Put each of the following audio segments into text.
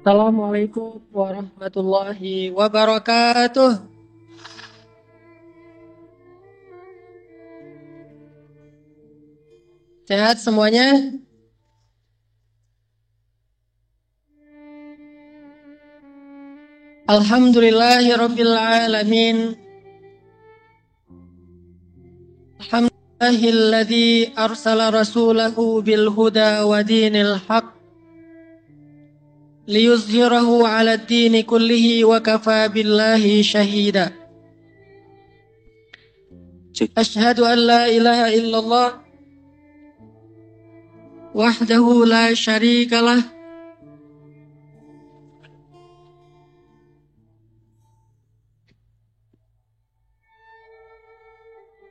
Assalamualaikum warahmatullahi wabarakatuh. Sehat semuanya? Alhamdulillahirabbil alamin. Alhamdulillahilladzi arsala rasulahu bil huda wa dinil haq liyuzhirahu 'alad dini kullihi wa kafa billahi syahida. Asyhadu an la ilaha illallah wahdahu la syarikalah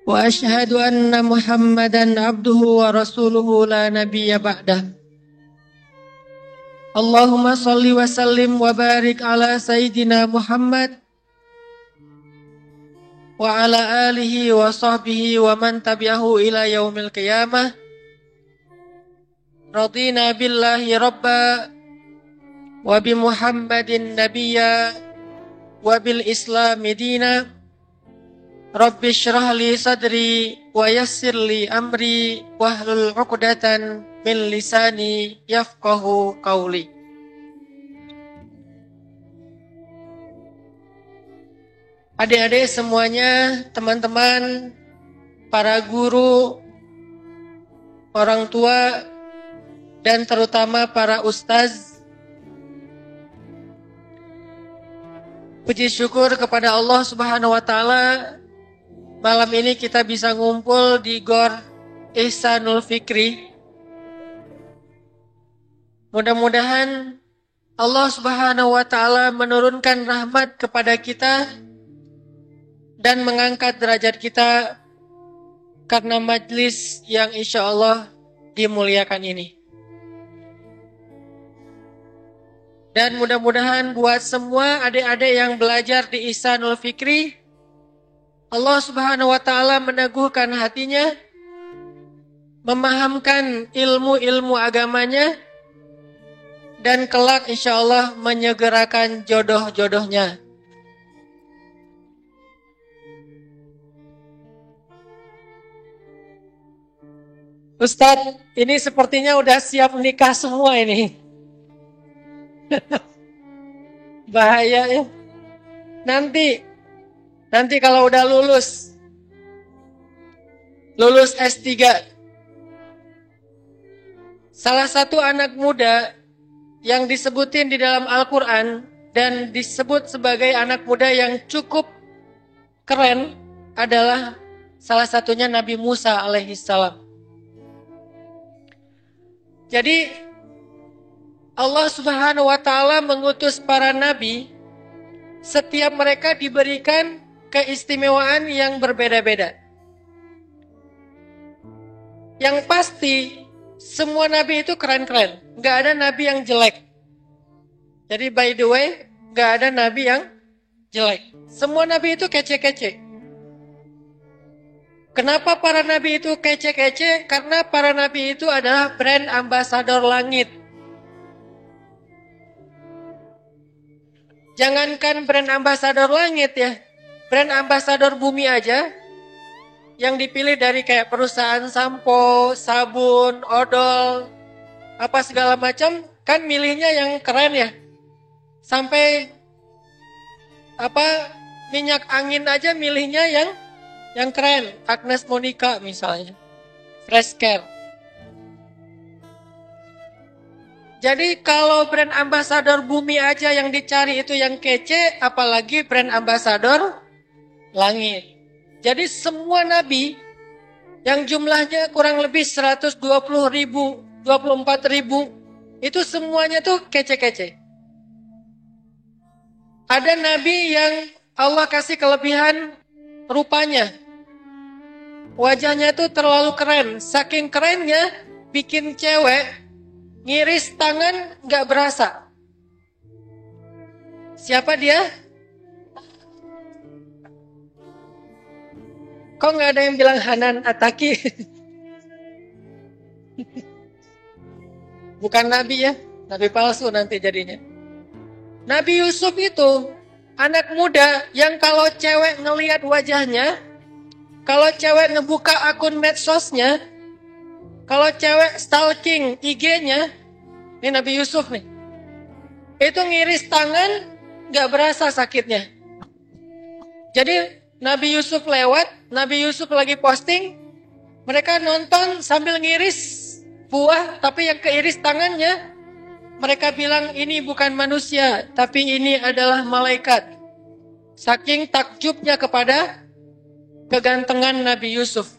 wa asyhadu anna Muhammadan abduhu wa rasuluhu la nabiyya ba'dah. Allahumma salli wa sallim wa barik ala sayyidina Muhammad wa ala alihi wa sahbihi wa man tabi'ahu ila yaumil qiyamah. Radina billahi rabba wa bi Muhammadin nabiyya wa bil islami dina. Rabbi syrah li sadri wa yassir li amri wahlul 'uqdatan min lisani yafqahu qawli. Adik-adik semuanya, teman-teman, para guru, orang tua, dan terutama para ustaz, puji syukur kepada Allah Subhanahu wa Ta'ala. Malam ini kita bisa ngumpul di Gor Ihsanul Fikri. Mudah-mudahan Allah Subhanahu wa Ta'ala menurunkan rahmat kepada kita dan mengangkat derajat kita karena majlis yang insya Allah dimuliakan ini. Dan mudah-mudahan buat semua adik-adik yang belajar di Ihsanul Fikri, Allah Subhanahu wa Ta'ala meneguhkan hatinya, memahamkan ilmu-ilmu agamanya, dan kelak insya Allah menyegerakan jodoh-jodohnya. Ustadz, ini sepertinya udah siap nikah semua ini. Bahaya ya. Nanti kalau udah lulus S3, salah satu anak muda yang disebutin di dalam Al-Quran dan disebut sebagai anak muda yang cukup keren adalah salah satunya Nabi Musa alaihissalam. Jadi Allah Subhanahu wa Ta'ala mengutus para nabi, setiap mereka diberikan keistimewaan yang berbeda-beda. Yang pasti semua nabi itu keren-keren, nggak ada nabi yang jelek. Jadi by the way, nggak ada nabi yang jelek. Semua nabi itu kece-kece. Kenapa para nabi itu kece-kece? Karena para nabi itu adalah brand ambasador langit. Jangankan brand ambasador langit ya, brand ambasador bumi aja yang dipilih dari kayak perusahaan sampo, sabun, odol, apa segala macam, kan milihnya yang keren ya. Sampai minyak angin aja milihnya yang keren, Agnes Monica misalnya, Fresh Care. Jadi kalau brand ambasador bumi aja yang dicari itu yang kece, apalagi brand ambasador langit. Jadi semua nabi yang jumlahnya kurang lebih 120.000, 24.000, itu semuanya tuh kece-kece. Ada nabi yang Allah kasih kelebihan rupanya. Wajahnya tuh terlalu keren. Saking kerennya bikin cewek ngiris tangan gak berasa. Siapa dia? Kok gak ada yang bilang Hanan Ataki? Bukan nabi ya, nabi palsu nanti jadinya. Nabi Yusuf itu anak muda yang kalau cewek ngelihat wajahnya, kalau cewek ngebuka akun medsosnya, kalau cewek stalking IG-nya, ini Nabi Yusuf nih, itu ngiris tangan gak berasa sakitnya. Jadi Nabi Yusuf lewat, Nabi Yusuf lagi posting, mereka nonton sambil ngiris buah, tapi yang keiris tangannya, mereka bilang ini bukan manusia, tapi ini adalah malaikat. Saking takjubnya kepada kegantengan Nabi Yusuf.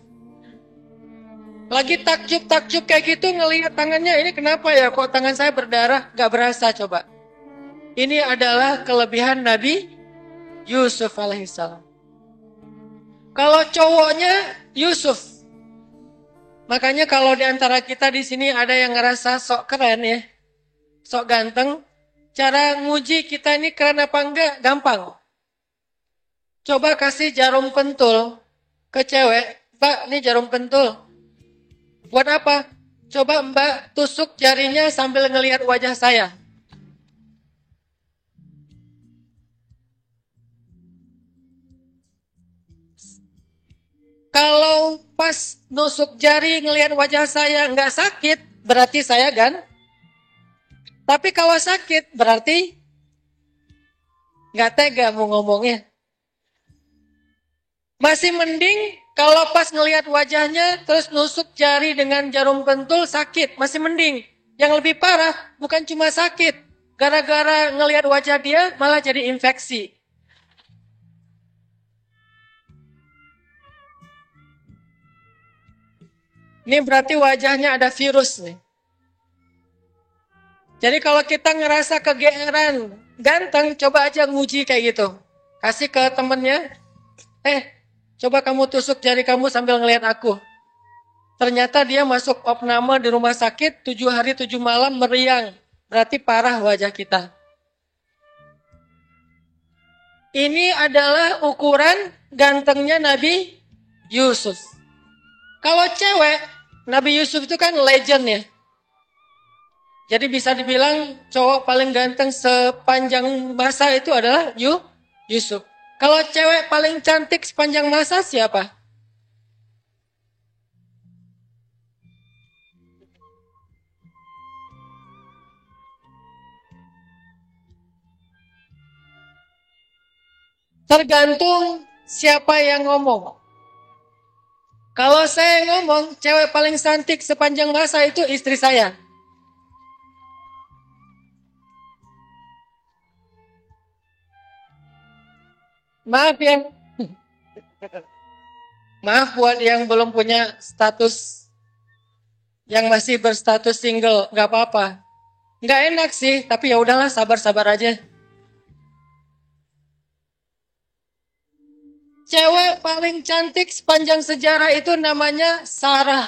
Lagi takjub kayak gitu, ngelihat tangannya, ini kenapa ya kok tangan saya berdarah, gak berasa coba. Ini adalah kelebihan Nabi Yusuf alaihissalam. Kalau cowoknya Yusuf, makanya kalau di antara kita di sini ada yang ngerasa sok keren ya, sok ganteng, cara nguji kita ini keren apa enggak gampang. Coba kasih jarum pentul ke cewek, Mbak, ini jarum pentul. Buat apa? Coba Mbak tusuk jarinya sambil ngelihat wajah saya. Kalau pas nusuk jari ngelihat wajah saya nggak sakit, berarti saya kan? Tapi kalau sakit, berarti nggak tega mau ngomongnya. Masih mending kalau pas ngelihat wajahnya, terus nusuk jari dengan jarum pentul sakit, masih mending. Yang lebih parah, bukan cuma sakit. Gara-gara ngelihat wajah dia, malah jadi infeksi. Ini berarti wajahnya ada virus nih. Jadi kalau kita ngerasa kegeeran, ganteng, coba aja nguji kayak gitu. Kasih ke temennya, coba kamu tusuk jari kamu sambil ngelihat aku. Ternyata dia masuk opname di rumah sakit 7 hari 7 malam meriang. Berarti parah wajah kita. Ini adalah ukuran gantengnya Nabi Yusuf. Kalau cewek, Nabi Yusuf itu kan legend ya. Jadi bisa dibilang cowok paling ganteng sepanjang masa itu adalah Yusuf. Kalau cewek paling cantik sepanjang masa siapa? Tergantung siapa yang ngomong. Kalau saya ngomong, cewek paling cantik sepanjang masa itu istri saya. Maaf ya. Maaf buat yang belum punya status, yang masih berstatus single, nggak apa-apa. Nggak enak sih, tapi ya udahlah, sabar-sabar aja. Cewek paling cantik sepanjang sejarah itu namanya Sarah.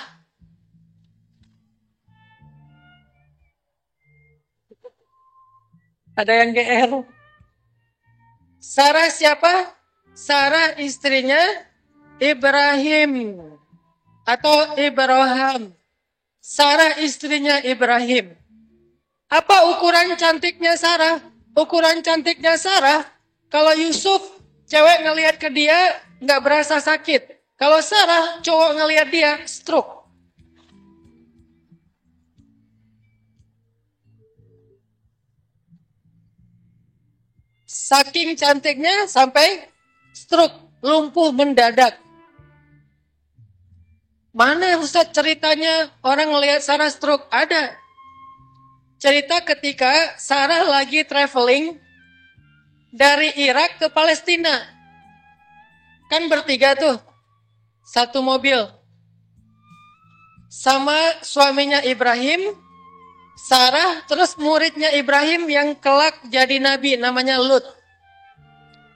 Ada yang GR. Sarah siapa? Sarah istrinya Ibrahim atau Ibrahim. Sarah istrinya Ibrahim. Apa ukuran cantiknya Sarah? Ukuran cantiknya Sarah, kalau Yusuf, cewek ngelihat ke dia, nggak berasa sakit. Kalau Sarah, cowok ngelihat dia, stroke. Saking cantiknya sampai stroke, lumpuh mendadak. Mana Ustaz ceritanya orang ngelihat Sarah stroke? Ada. Cerita ketika Sarah lagi traveling dari Irak ke Palestina. Kan bertiga tuh. Satu mobil. Sama suaminya Ibrahim, Sarah, terus muridnya Ibrahim yang kelak jadi nabi namanya Lut.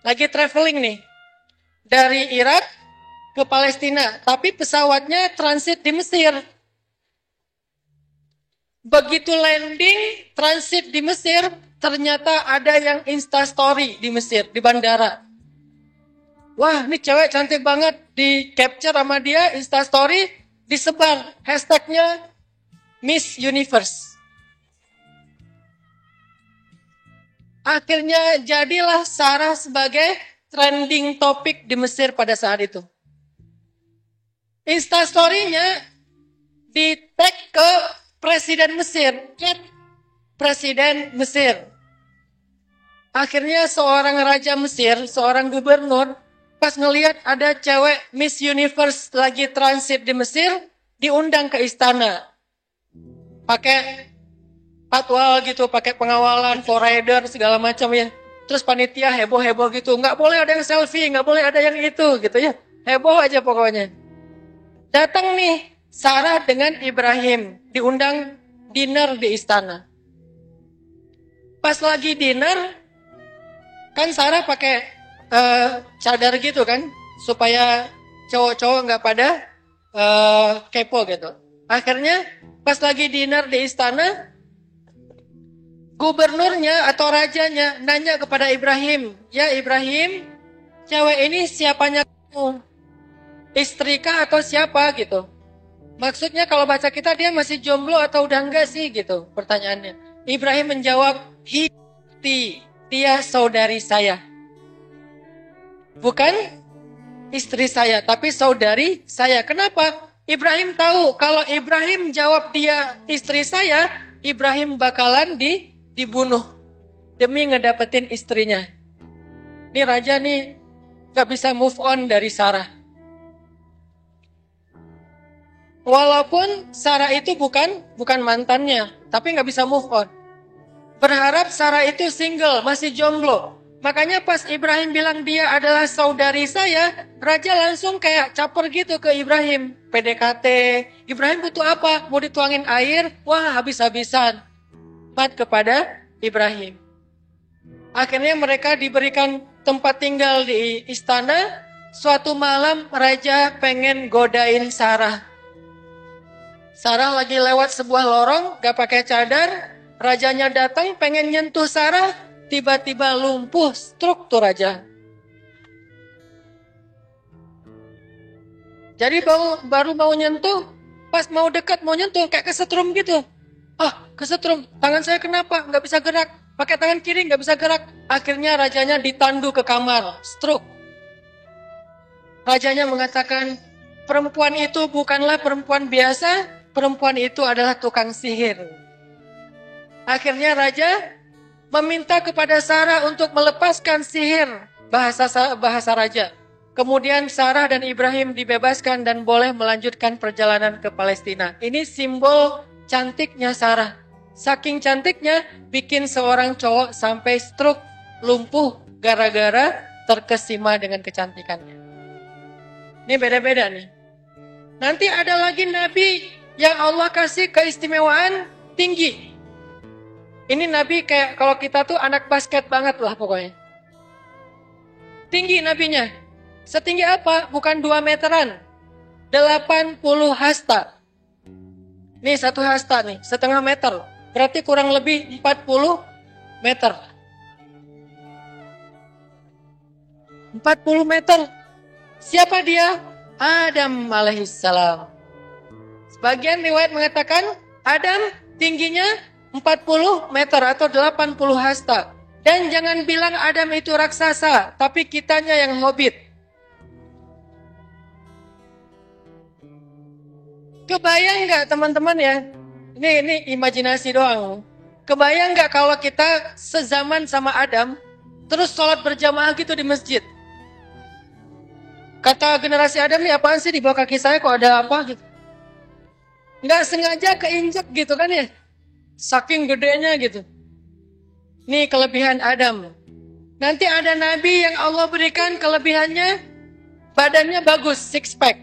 Lagi traveling nih. Dari Irak ke Palestina. Tapi pesawatnya transit di Mesir. Begitu landing, transit di Mesir, ternyata ada yang instastory di Mesir, di bandara. Wah, ini cewek cantik banget, di capture sama dia, instastory, disebar, hashtagnya Miss Universe. Akhirnya jadilah Sarah sebagai trending topik di Mesir pada saat itu. Instastory-nya di-tag ke Presiden Mesir. Presiden Mesir. Akhirnya seorang raja Mesir, seorang gubernur, pas ngelihat ada cewek Miss Universe lagi transit di Mesir, diundang ke istana. Pakai patwal gitu, pakai pengawalan, flowrider, segala macam ya. Terus panitia heboh-heboh gitu. Nggak boleh ada yang selfie, nggak boleh ada yang itu gitu ya. Heboh aja pokoknya. Datang nih Sarah dengan Ibrahim, diundang dinner di istana. Pas lagi dinner, kan Sarah pakai cadar gitu kan, supaya cowok-cowok nggak pada kepo gitu. Akhirnya pas lagi dinner di istana, gubernurnya atau rajanya nanya kepada Ibrahim, ya Ibrahim, cewek ini siapanya kamu? Istri kah atau siapa gitu? Maksudnya kalau baca kita dia masih jomblo atau udah enggak sih gitu pertanyaannya. Ibrahim menjawab, dia saudari saya. Bukan istri saya, tapi saudari saya. Kenapa? Ibrahim tahu kalau Ibrahim jawab dia istri saya, Ibrahim bakalan dibunuh demi ngedapetin istrinya. Ini raja nih gak bisa move on dari Sarah. Walaupun Sarah itu bukan mantannya, tapi gak bisa move on. Berharap Sarah itu single, masih jomblo. Makanya pas Ibrahim bilang dia adalah saudari saya, raja langsung kayak caper gitu ke Ibrahim. PDKT, Ibrahim butuh apa? Mau dituangin air? Wah, habis-habisan. Pat kepada Ibrahim. Akhirnya mereka diberikan tempat tinggal di istana. Suatu malam raja pengen godain Sarah. Sarah lagi lewat sebuah lorong, gak pakai cadar. Rajanya datang pengen nyentuh Sarah, tiba-tiba lumpuh, stroke tuh raja. Jadi baru mau nyentuh, pas mau dekat mau nyentuh kayak kesetrum gitu. Kesetrum, tangan saya kenapa? Gak bisa gerak. Pakai tangan kiri gak bisa gerak. Akhirnya rajanya ditandu ke kamar, stroke. Rajanya mengatakan, perempuan itu bukanlah perempuan biasa, perempuan itu adalah tukang sihir. Akhirnya raja meminta kepada Sarah untuk melepaskan sihir, bahasa raja. Kemudian Sarah dan Ibrahim dibebaskan dan boleh melanjutkan perjalanan ke Palestina. Ini simbol cantiknya Sarah. Saking cantiknya bikin seorang cowok sampai stroke, lumpuh gara-gara terkesima dengan kecantikannya. Ini beda-beda nih. Nanti ada lagi nabi yang Allah kasih keistimewaan tinggi. Ini nabi kayak kalau kita tuh anak basket banget lah pokoknya. Tinggi nabinya. Setinggi apa? Bukan 2 meteran. 80 hasta. Nih 1 hasta nih, setengah meter. Berarti kurang lebih 40 meter. 40 meter. Siapa dia? Adam alaihissalam. Sebagian riwayat mengatakan Adam tingginya 40 meter atau 80 hasta. Dan jangan bilang Adam itu raksasa, tapi kitanya yang hobbit. Kebayang nggak teman-teman ya? Ini imajinasi doang. Kebayang nggak kalau kita sezaman sama Adam, terus sholat berjamaah gitu di masjid? Kata generasi Adam nih, apaan sih di bawah kaki saya kok ada apa gitu? Nggak sengaja keinjek gitu kan ya? Saking gedenya gitu. Nih kelebihan Adam. Nanti ada nabi yang Allah berikan kelebihannya, badannya bagus, six pack.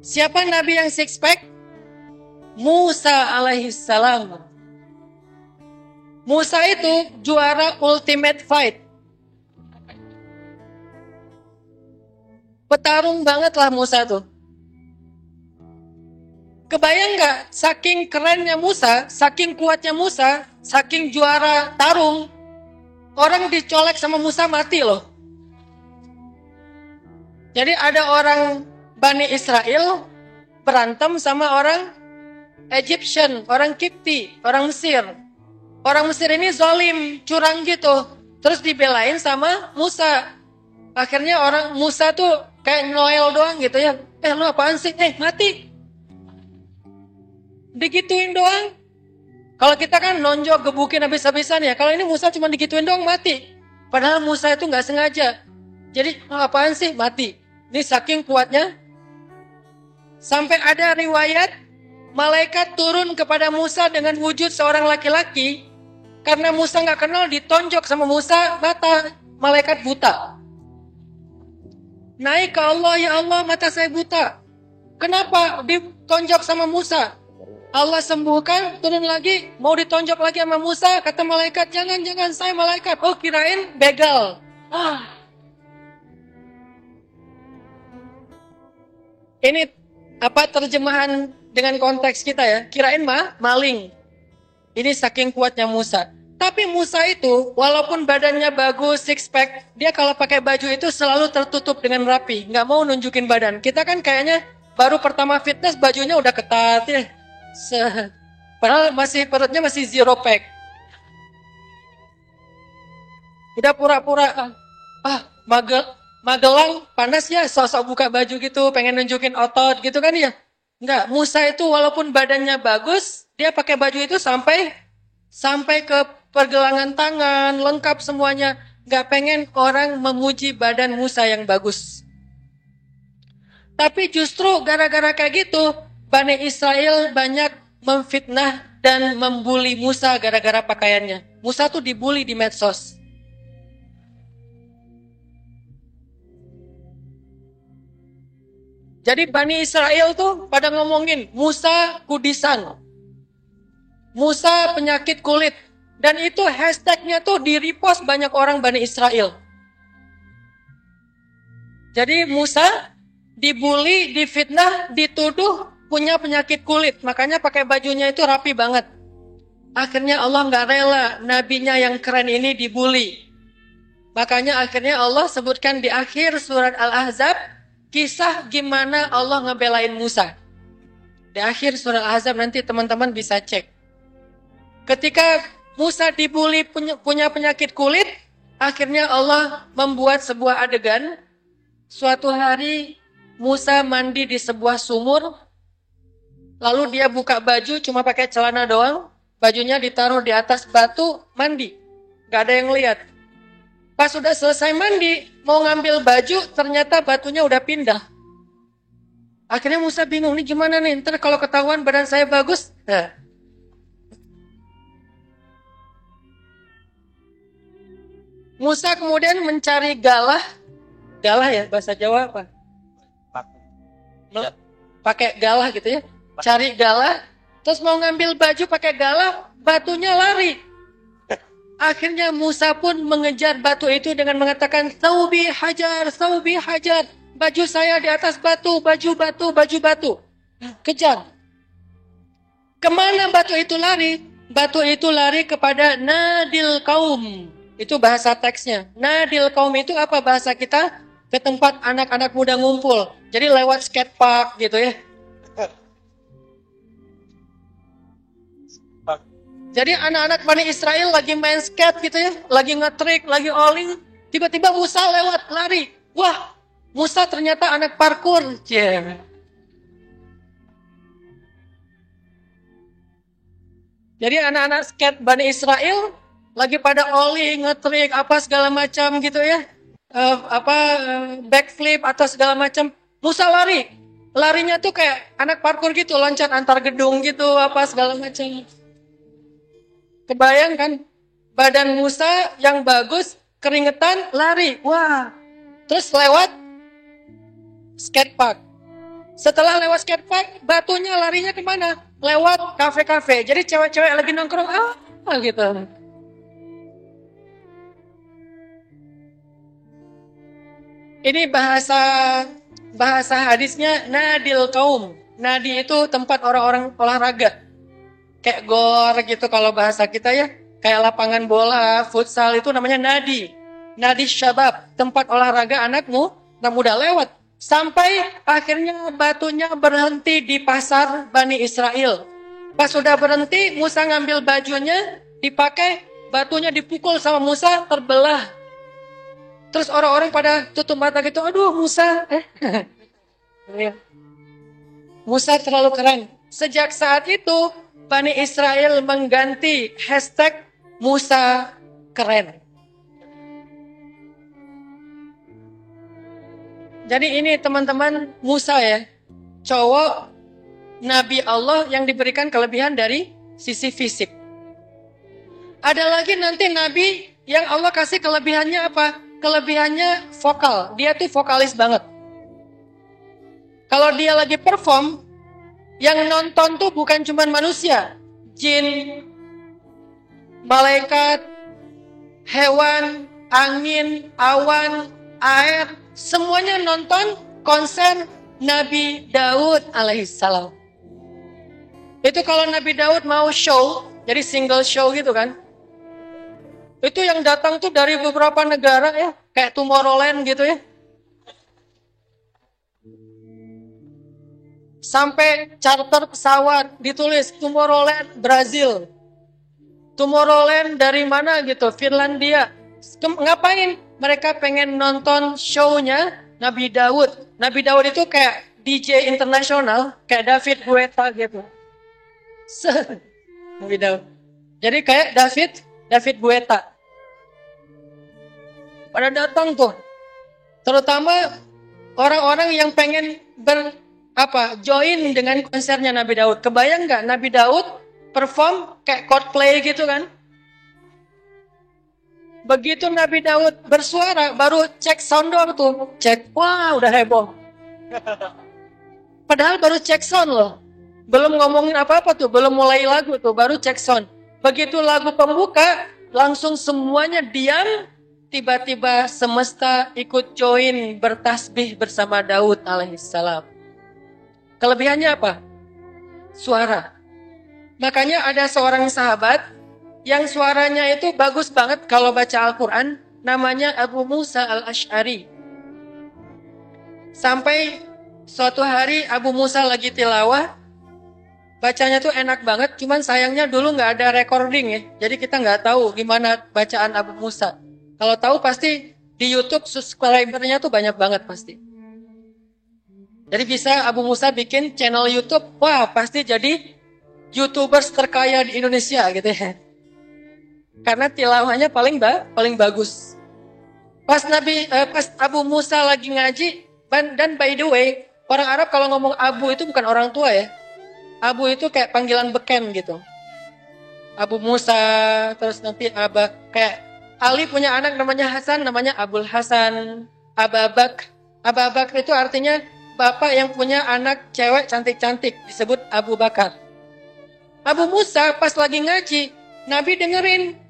Siapa nabi yang six pack? Musa alaihissalam. Musa itu juara ultimate fight. Petarung banget lah Musa tuh. Kebayang gak saking kerennya Musa, saking kuatnya Musa, saking juara tarung, orang dicolek sama Musa mati loh. Jadi ada orang Bani Israel berantem sama orang Egyptian, orang Kipti, orang Mesir. Orang Mesir ini zalim, curang gitu. Terus dibelain sama Musa. Akhirnya orang Musa tuh kayak Noel doang gitu ya. Lu apaan sih? Mati. Digituin doang. Kalau kita kan nonjok, gebukin habis-habisan ya. Kalau ini Musa cuma digituin doang mati. Padahal Musa itu nggak sengaja. Jadi apaan sih? Mati. Ini saking kuatnya. Sampai ada riwayat malaikat turun kepada Musa dengan wujud seorang laki-laki. Karena Musa nggak kenal, ditonjok sama Musa, mata malaikat buta. Naik ke Allah, ya Allah mata saya buta. Kenapa? Ditonjok sama Musa. Allah sembuhkan, turun lagi, mau ditonjok lagi sama Musa, kata malaikat, jangan, saya malaikat. Oh, kirain begal. Ini apa terjemahan dengan konteks kita ya? Kirain maling. Ini saking kuatnya Musa. Tapi Musa itu, walaupun badannya bagus, six pack, dia kalau pakai baju itu selalu tertutup dengan rapi. Nggak mau nunjukin badan. Kita kan kayaknya baru pertama fitness, bajunya udah ketat ya. Padahal perutnya masih zero pack. Udah pura-pura Magelang panas ya, sosok buka baju gitu, pengen nunjukin otot gitu kan ya. Enggak, Musa itu walaupun badannya bagus, dia pakai baju itu sampai ke pergelangan tangan, lengkap semuanya. Enggak pengen orang memuji badan Musa yang bagus. Tapi justru gara-gara kayak gitu, Bani Israel banyak memfitnah dan membuli Musa gara-gara pakaiannya. Musa tuh dibully di medsos. Jadi Bani Israel tuh pada ngomongin Musa kudisan. Musa penyakit kulit. Dan itu hashtagnya tuh di-repost banyak orang Bani Israel. Jadi Musa dibully, difitnah, dituduh punya penyakit kulit. Makanya pakai bajunya itu rapi banget. Akhirnya Allah nggak rela nabinya yang keren ini dibully. Makanya akhirnya Allah sebutkan di akhir surat Al-Ahzab, kisah gimana Allah ngebelain Musa. Di akhir surat Al-Ahzab nanti teman-teman bisa cek. Ketika Musa dibully punya penyakit kulit, akhirnya Allah membuat sebuah adegan. Suatu hari Musa mandi di sebuah sumur, lalu dia buka baju cuma pakai celana doang, bajunya ditaruh di atas batu, mandi. Gak ada yang lihat. Pas sudah selesai mandi, mau ngambil baju, ternyata batunya udah pindah. Akhirnya Musa bingung, nih gimana nih, ntar kalau ketahuan badan saya bagus. Musa kemudian mencari galah ya, bahasa Jawa apa? Pakai galah gitu ya. Cari galah, terus mau ngambil baju pakai galah, batunya lari. Akhirnya Musa pun mengejar batu itu dengan mengatakan, Thawbi hajar, baju saya di atas batu, baju batu. Kejar. Kemana batu itu lari? Batu itu lari kepada Nadil Kaum. Itu bahasa teksnya. Nadil Kaum itu apa bahasa kita? Ke tempat anak-anak muda ngumpul. Jadi lewat skatepark gitu ya. Jadi anak-anak Bani Israel lagi main skate gitu ya, lagi nge-trick, lagi olling, tiba-tiba Musa lewat, lari. Wah, Musa ternyata anak parkur. Jadi anak-anak skate Bani Israel lagi pada olling, nge-trick, apa segala macam gitu ya. Backflip atau segala macam. Musa lari. Larinya tuh kayak anak parkur gitu, loncat antar gedung gitu, apa segala macam. Kebayang kan, badan Musa yang bagus, keringetan, lari. Wah, terus lewat skatepark. Setelah lewat skatepark, batunya larinya kemana? Lewat kafe-kafe. Jadi cewek-cewek lagi nongkrong, gitu. Ini bahasa hadisnya Nadil Kaum. Nadi itu tempat orang-orang olahraga. Kayak gor gitu kalau bahasa kita ya. Kayak lapangan bola, futsal itu namanya nadi. Nadi syabab, tempat olahraga anak muda lewat. Sampai akhirnya batunya berhenti di pasar Bani Israel. Pas sudah berhenti, Musa ngambil bajunya, dipakai, batunya dipukul sama Musa, terbelah. Terus orang-orang pada tutup mata gitu, aduh Musa. Musa terlalu keren. Sejak saat itu, Bani Israel mengganti hashtag Musa keren. Jadi ini teman-teman Musa ya, cowok Nabi Allah yang diberikan kelebihan dari sisi fisik. Ada lagi nanti Nabi yang Allah kasih kelebihannya apa? Kelebihannya vokal, dia tuh vokalis banget. Kalau dia lagi perform, yang nonton tuh bukan cuma manusia, jin, malaikat, hewan, angin, awan, air, semuanya nonton konser Nabi Daud alaihissalam. Itu kalau Nabi Daud mau show, jadi single show gitu kan. Itu yang datang tuh dari beberapa negara ya, kayak Tomorrowland gitu ya. Sampai charter pesawat ditulis Tomorrowland Brazil. Tomorrowland dari mana gitu, Finlandia. Ngapain? Mereka pengen nonton show-nya Nabi Daud. Nabi Daud itu kayak DJ internasional, kayak David Guetta gitu. Nabi Daud. Jadi kayak David Guetta. Pada datang tuh. Terutama orang-orang yang pengen join dengan konsernya Nabi Daud. Kebayang nggak Nabi Daud perform kayak Coldplay gitu kan? Begitu Nabi Daud bersuara, baru cek sound tuh. Cek, wah udah heboh. Padahal baru cek sound loh. Belum ngomongin apa-apa tuh, belum mulai lagu tuh, baru cek sound. Begitu lagu pembuka, langsung semuanya diam. Tiba-tiba semesta ikut join bertasbih bersama Daud alaihissalam. Kelebihannya apa? Suara. Makanya ada seorang sahabat yang suaranya itu bagus banget kalau baca Al-Quran, namanya Abu Musa al-Ash'ari. Sampai suatu hari Abu Musa lagi tilawah, bacanya tuh enak banget, cuman sayangnya dulu nggak ada recording ya, jadi kita nggak tahu gimana bacaan Abu Musa. Kalau tahu pasti di YouTube subscribernya tuh banyak banget pasti. Jadi bisa Abu Musa bikin channel YouTube, wah pasti jadi YouTubers terkaya di Indonesia gitu ya. Karena tilawahnya paling bagus. Pas Abu Musa lagi ngaji, dan by the way, orang Arab kalau ngomong Abu itu bukan orang tua ya. Abu itu kayak panggilan beken gitu. Abu Musa, terus nanti kayak Ali punya anak namanya Hasan, namanya Abul Hasan. Ababak itu artinya bapak yang punya anak cewek cantik-cantik, disebut Abu Bakar. Abu Musa pas lagi ngaji, Nabi dengerin.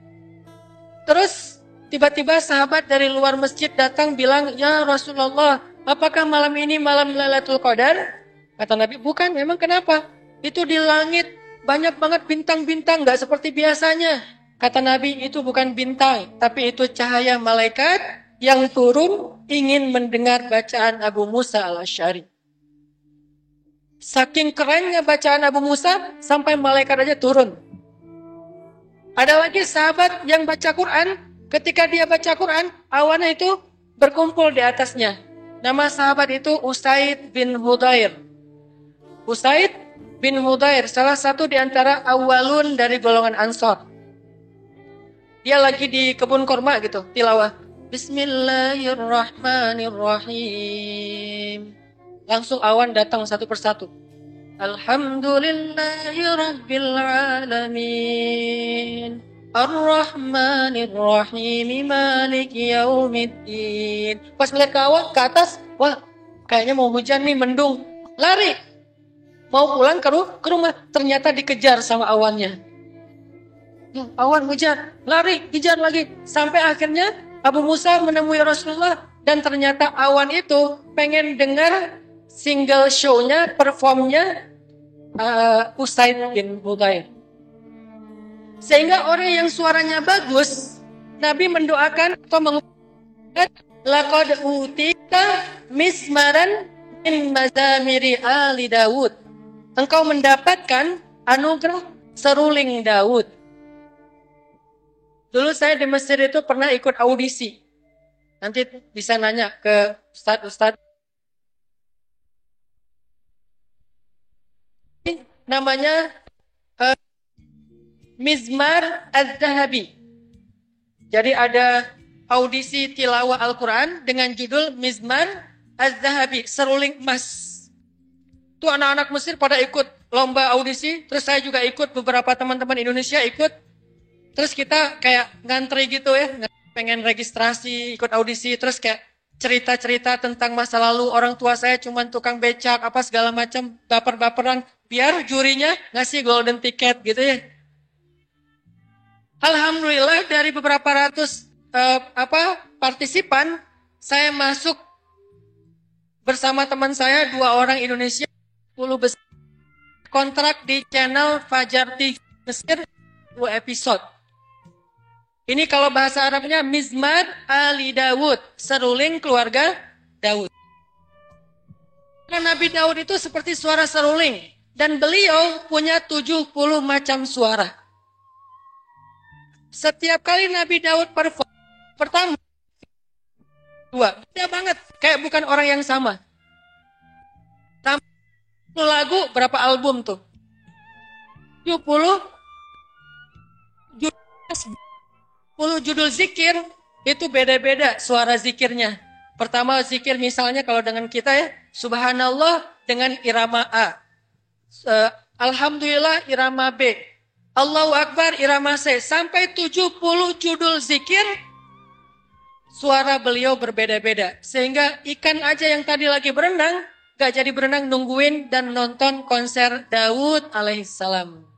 Terus tiba-tiba sahabat dari luar masjid datang bilang, ya Rasulullah, apakah malam ini malam Lailatul Qadar? Kata Nabi, bukan, memang kenapa? Itu di langit banyak banget bintang-bintang, gak seperti biasanya. Kata Nabi, itu bukan bintang, tapi itu cahaya malaikat yang turun ingin mendengar bacaan Abu Musa al-Ash'ari. Saking kerennya bacaan Abu Musa, sampai malaikat aja turun. Ada lagi sahabat yang baca Quran, ketika dia baca Quran, awannya itu berkumpul di atasnya. Nama sahabat itu Usaid bin Hudayr. Usaid bin Hudayr, salah satu di antara awalun dari golongan Ansor. Dia lagi di kebun korma gitu, tilawah. Bismillahirrahmanirrahim. Langsung awan datang satu persatu. Alhamdulillahirabbil alamin. Ar-Rahmanir-Rahim. Maliki yaumiddin. Pas melihat ke awan, ke atas, wah, kayaknya mau hujan nih, mendung. Lari. Mau pulang ke rumah, ternyata dikejar sama awannya. Awan hujan, lari, kejar lagi. Sampai akhirnya Abu Musa menemui Rasulullah, dan ternyata awan itu pengen dengar single show-nya, performnya Usaid bin Hudayr. Sehingga orang yang suaranya bagus, Nabi mendoakan atau mengucapkan Laqad utita mismaran min mazamiri ali Daud. Engkau mendapatkan anugerah seruling Daud. Dulu saya di Mesir itu pernah ikut audisi. Nanti bisa nanya ke ustadz-ustadz. Namanya Mizmar Az-Zahabi. Jadi ada audisi tilawah Al-Quran dengan judul Mizmar Az-Zahabi, seruling emas. Itu anak-anak Mesir pada ikut lomba audisi, terus saya juga ikut, beberapa teman-teman Indonesia ikut. Terus kita kayak ngantri gitu ya, pengen registrasi, ikut audisi, terus kayak cerita-cerita tentang masa lalu, orang tua saya cuma tukang becak, apa segala macam, baper-baperan, biar jurinya ngasih golden ticket gitu ya. Alhamdulillah dari beberapa ratus partisipan, saya masuk bersama teman saya, 2 orang Indonesia, 10 besar kontrak di channel Fajar TV Mesir, 2 episode. Ini kalau bahasa Arabnya Mizmar Ali Daud, seruling keluarga Daud. Nabi Daud itu seperti suara seruling, dan beliau punya 70 macam suara. Setiap kali Nabi Daud perform, pertama, 2, beda banget, kayak bukan orang yang sama. 10 lagu, berapa album tuh? 70 judul zikir, itu beda-beda suara zikirnya. Pertama zikir misalnya kalau dengan kita ya, Subhanallah dengan irama A. Alhamdulillah irama B. Allahu Akbar irama C. Sampai 70 judul zikir, suara beliau berbeda-beda. Sehingga ikan aja yang tadi lagi berenang, gak jadi berenang, nungguin dan nonton konser Daud alaihissalam.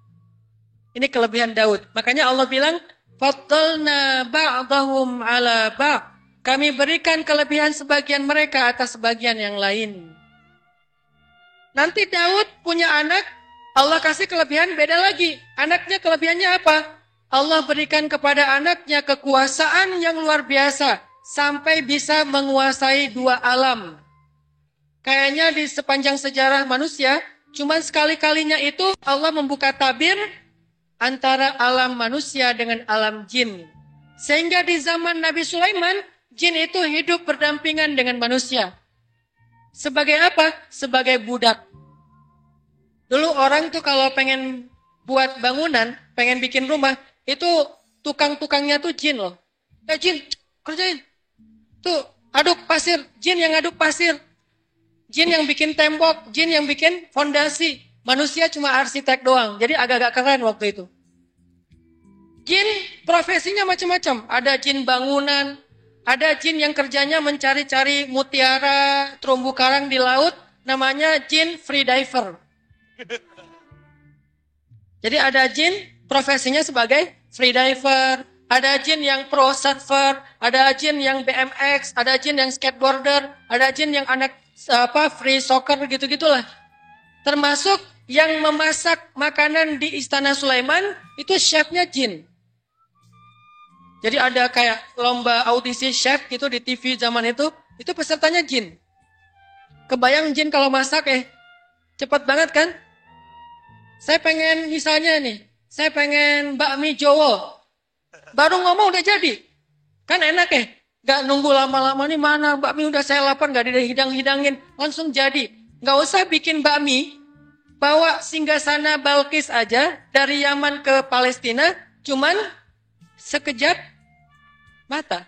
Ini kelebihan Daud. Makanya Allah bilang, Faddalna ba'dahum ala ba'. Kami berikan kelebihan sebagian mereka atas sebagian yang lain. Nanti Daud punya anak, Allah kasih kelebihan beda lagi. Anaknya kelebihannya apa? Allah berikan kepada anaknya kekuasaan yang luar biasa. Sampai bisa menguasai 2 alam. Kayaknya di sepanjang sejarah manusia, cuma sekali-kalinya itu Allah membuka tabir antara alam manusia dengan alam jin. Sehingga di zaman Nabi Sulaiman, jin itu hidup berdampingan dengan manusia. Sebagai apa? Sebagai budak. Dulu orang tuh kalau pengen buat bangunan, pengen bikin rumah, itu tukang-tukangnya tuh jin loh. Jin, kerjain. Tuh, aduk pasir, jin yang aduk pasir. Jin yang bikin tembok, jin yang bikin fondasi. Manusia cuma arsitek doang, jadi agak-agak keren waktu itu. Jin profesinya macam-macam. Ada jin bangunan, ada jin yang kerjanya mencari-cari mutiara, terumbu karang di laut, namanya jin freediver. Jadi ada jin profesinya sebagai freediver, ada jin yang pro surfer, ada jin yang BMX, ada jin yang skateboarder, ada jin yang anak free soccer gitu-gitulah. Termasuk yang memasak makanan di Istana Sulaiman itu chefnya jin. Jadi ada kayak lomba audisi chef gitu di TV zaman itu pesertanya jin. Kebayang jin kalau masak cepat banget kan? Saya pengen misalnya nih, saya pengen bakmi Jowo. Baru ngomong udah jadi. Kan enak Gak nunggu lama-lama nih mana bakmi udah saya lapar, gak dihidang-hidangin. Langsung jadi. Gak usah bikin bakmi. Bawa singgasana Balkis aja dari Yaman ke Palestina. Cuman sekejap mata.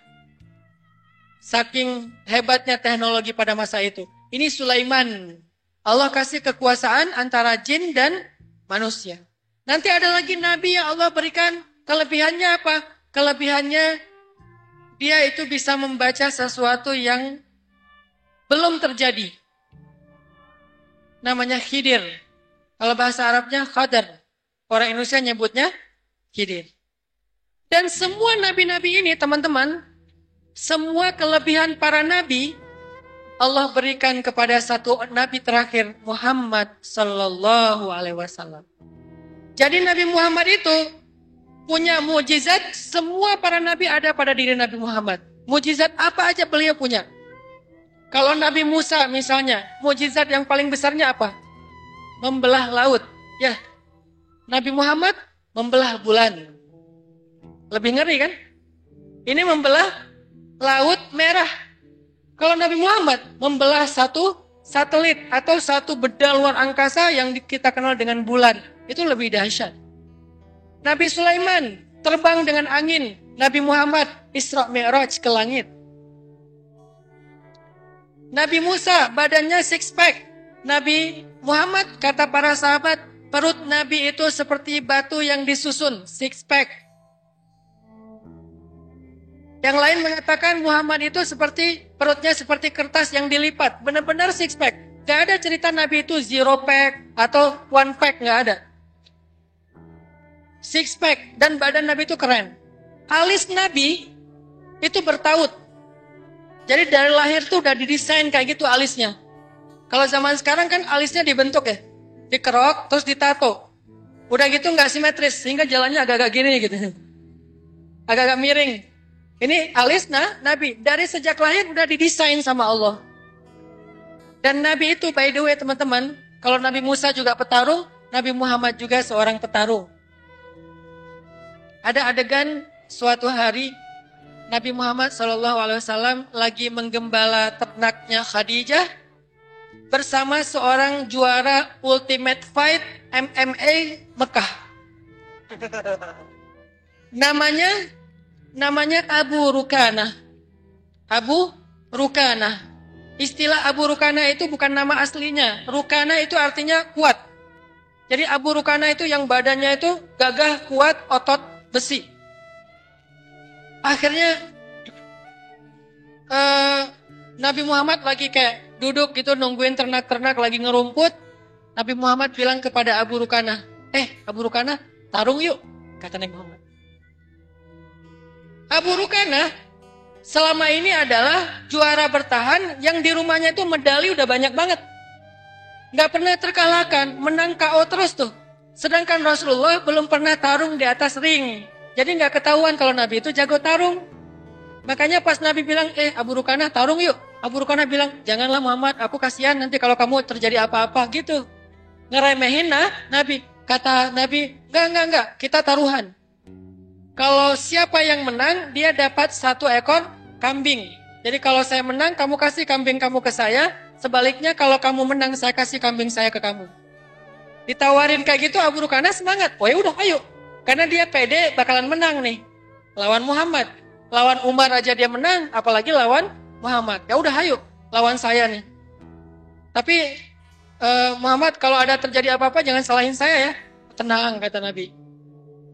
Saking hebatnya teknologi pada masa itu. Ini Sulaiman. Allah kasih kekuasaan antara jin dan manusia. Nanti ada lagi nabi yang Allah berikan kelebihannya apa? Kelebihannya dia itu bisa membaca sesuatu yang belum terjadi. Namanya Khidir. Kalau bahasa Arabnya Khadar. Orang Indonesia nyebutnya Khidir. Dan semua nabi-nabi ini teman-teman, semua kelebihan para nabi Allah berikan kepada satu nabi terakhir, Muhammad sallallahu alaihi wasallam. Jadi Nabi Muhammad itu punya mukjizat, semua para nabi ada pada diri Nabi Muhammad. Mujizat apa aja beliau punya. Kalau Nabi Musa misalnya, mujizat yang paling besarnya apa? Membelah laut. Ya, Nabi Muhammad membelah bulan. Lebih ngeri kan? Ini membelah laut merah. Kalau Nabi Muhammad membelah satu satelit atau satu benda luar angkasa yang kita kenal dengan bulan. Itu lebih dahsyat. Nabi Sulaiman terbang dengan angin. Nabi Muhammad Isra Mi'raj ke langit. Nabi Musa badannya six pack. Nabi Muhammad kata para sahabat, perut Nabi itu seperti batu yang disusun, six pack. Yang lain mengatakan Muhammad itu seperti perutnya seperti kertas yang dilipat, benar-benar six pack. Gak ada cerita Nabi itu zero pack atau one pack, gak ada. Six pack dan badan Nabi itu keren. Alis Nabi itu bertaut. Jadi dari lahir tuh udah didesain kayak gitu alisnya. Kalau zaman sekarang kan alisnya dibentuk ya, dikerok terus ditato. Udah gitu nggak simetris sehingga jalannya agak-agak gini gitu, agak-agak miring. Ini alis Nabi dari sejak lahir udah didesain sama Allah. Dan Nabi itu by the way teman-teman, kalau Nabi Musa juga petarung, Nabi Muhammad juga seorang petarung. Ada adegan suatu hari Nabi Muhammad SAW lagi menggembala ternaknya Khadijah bersama seorang juara Ultimate Fight MMA Mekah. Namanya Abu Rukana. Abu Rukana. Istilah Abu Rukana itu bukan nama aslinya. Rukana itu artinya kuat. Jadi Abu Rukana itu yang badannya itu gagah, kuat, otot besi. Akhirnya Nabi Muhammad lagi kayak duduk gitu nungguin ternak-ternak lagi ngerumput. Nabi Muhammad bilang kepada Abu Rukana, Abu Rukana, tarung yuk, kata Nabi Muhammad. Abu Rukana selama ini adalah juara bertahan yang di rumahnya itu medali udah banyak banget. Gak pernah terkalahkan, menang KO terus tuh. Sedangkan Rasulullah belum pernah tarung di atas ring. Jadi gak ketahuan kalau Nabi itu jago tarung. Makanya pas Nabi bilang, Abu Rukana tarung yuk. Abu Rukana bilang, janganlah Muhammad, aku kasihan nanti kalau kamu terjadi apa-apa gitu. Ngeremehin Nabi. Kata Nabi, enggak, kita taruhan. Kalau siapa yang menang, dia dapat 1 ekor kambing. Jadi kalau saya menang, kamu kasih kambing kamu ke saya. Sebaliknya kalau kamu menang, saya kasih kambing saya ke kamu. Ditawarin kayak gitu, Abu Rukana semangat. Oh ya udah, ayo. Karena dia pede bakalan menang nih. Lawan Muhammad. Lawan Umar aja dia menang, apalagi lawan Muhammad. Ya udah, ayo. Lawan saya nih. Tapi Muhammad, kalau ada terjadi apa-apa jangan salahin saya ya. Tenang, kata Nabi.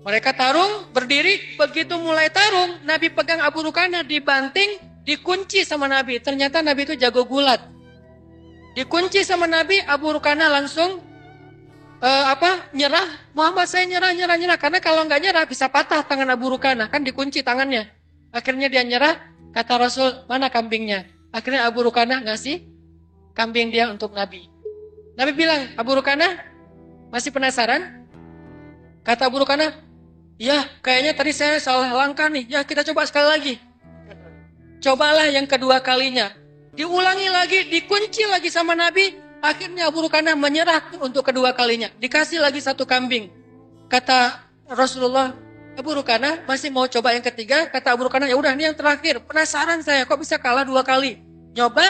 Mereka tarung, berdiri. Begitu mulai tarung, Nabi pegang Abu Rukana, dibanting, dikunci sama Nabi. Ternyata Nabi itu jago gulat. Dikunci sama Nabi, Abu Rukana langsung nyerah. Muhammad, saya nyerah. Karena kalau nggak nyerah bisa patah tangan Abu Rukana, kan dikunci tangannya. Akhirnya dia nyerah. Kata Rasul, mana kambingnya? Akhirnya Abu Rukana ngasih kambing dia untuk Nabi. Nabi bilang, Abu Rukana masih penasaran? Kata Abu Rukana, ya kayaknya tadi saya salah langkah nih. Ya kita coba sekali lagi. Cobalah yang kedua kalinya. Diulangi lagi, dikunci lagi sama Nabi. Akhirnya Abu Rukana menyerah untuk kedua kalinya. Dikasih lagi 1 kambing. Kata Rasulullah, Abu Rukana masih mau coba yang ketiga. Kata Abu Rukana, ya udah ini yang terakhir. Penasaran saya, kok bisa kalah 2 kali? Nyoba,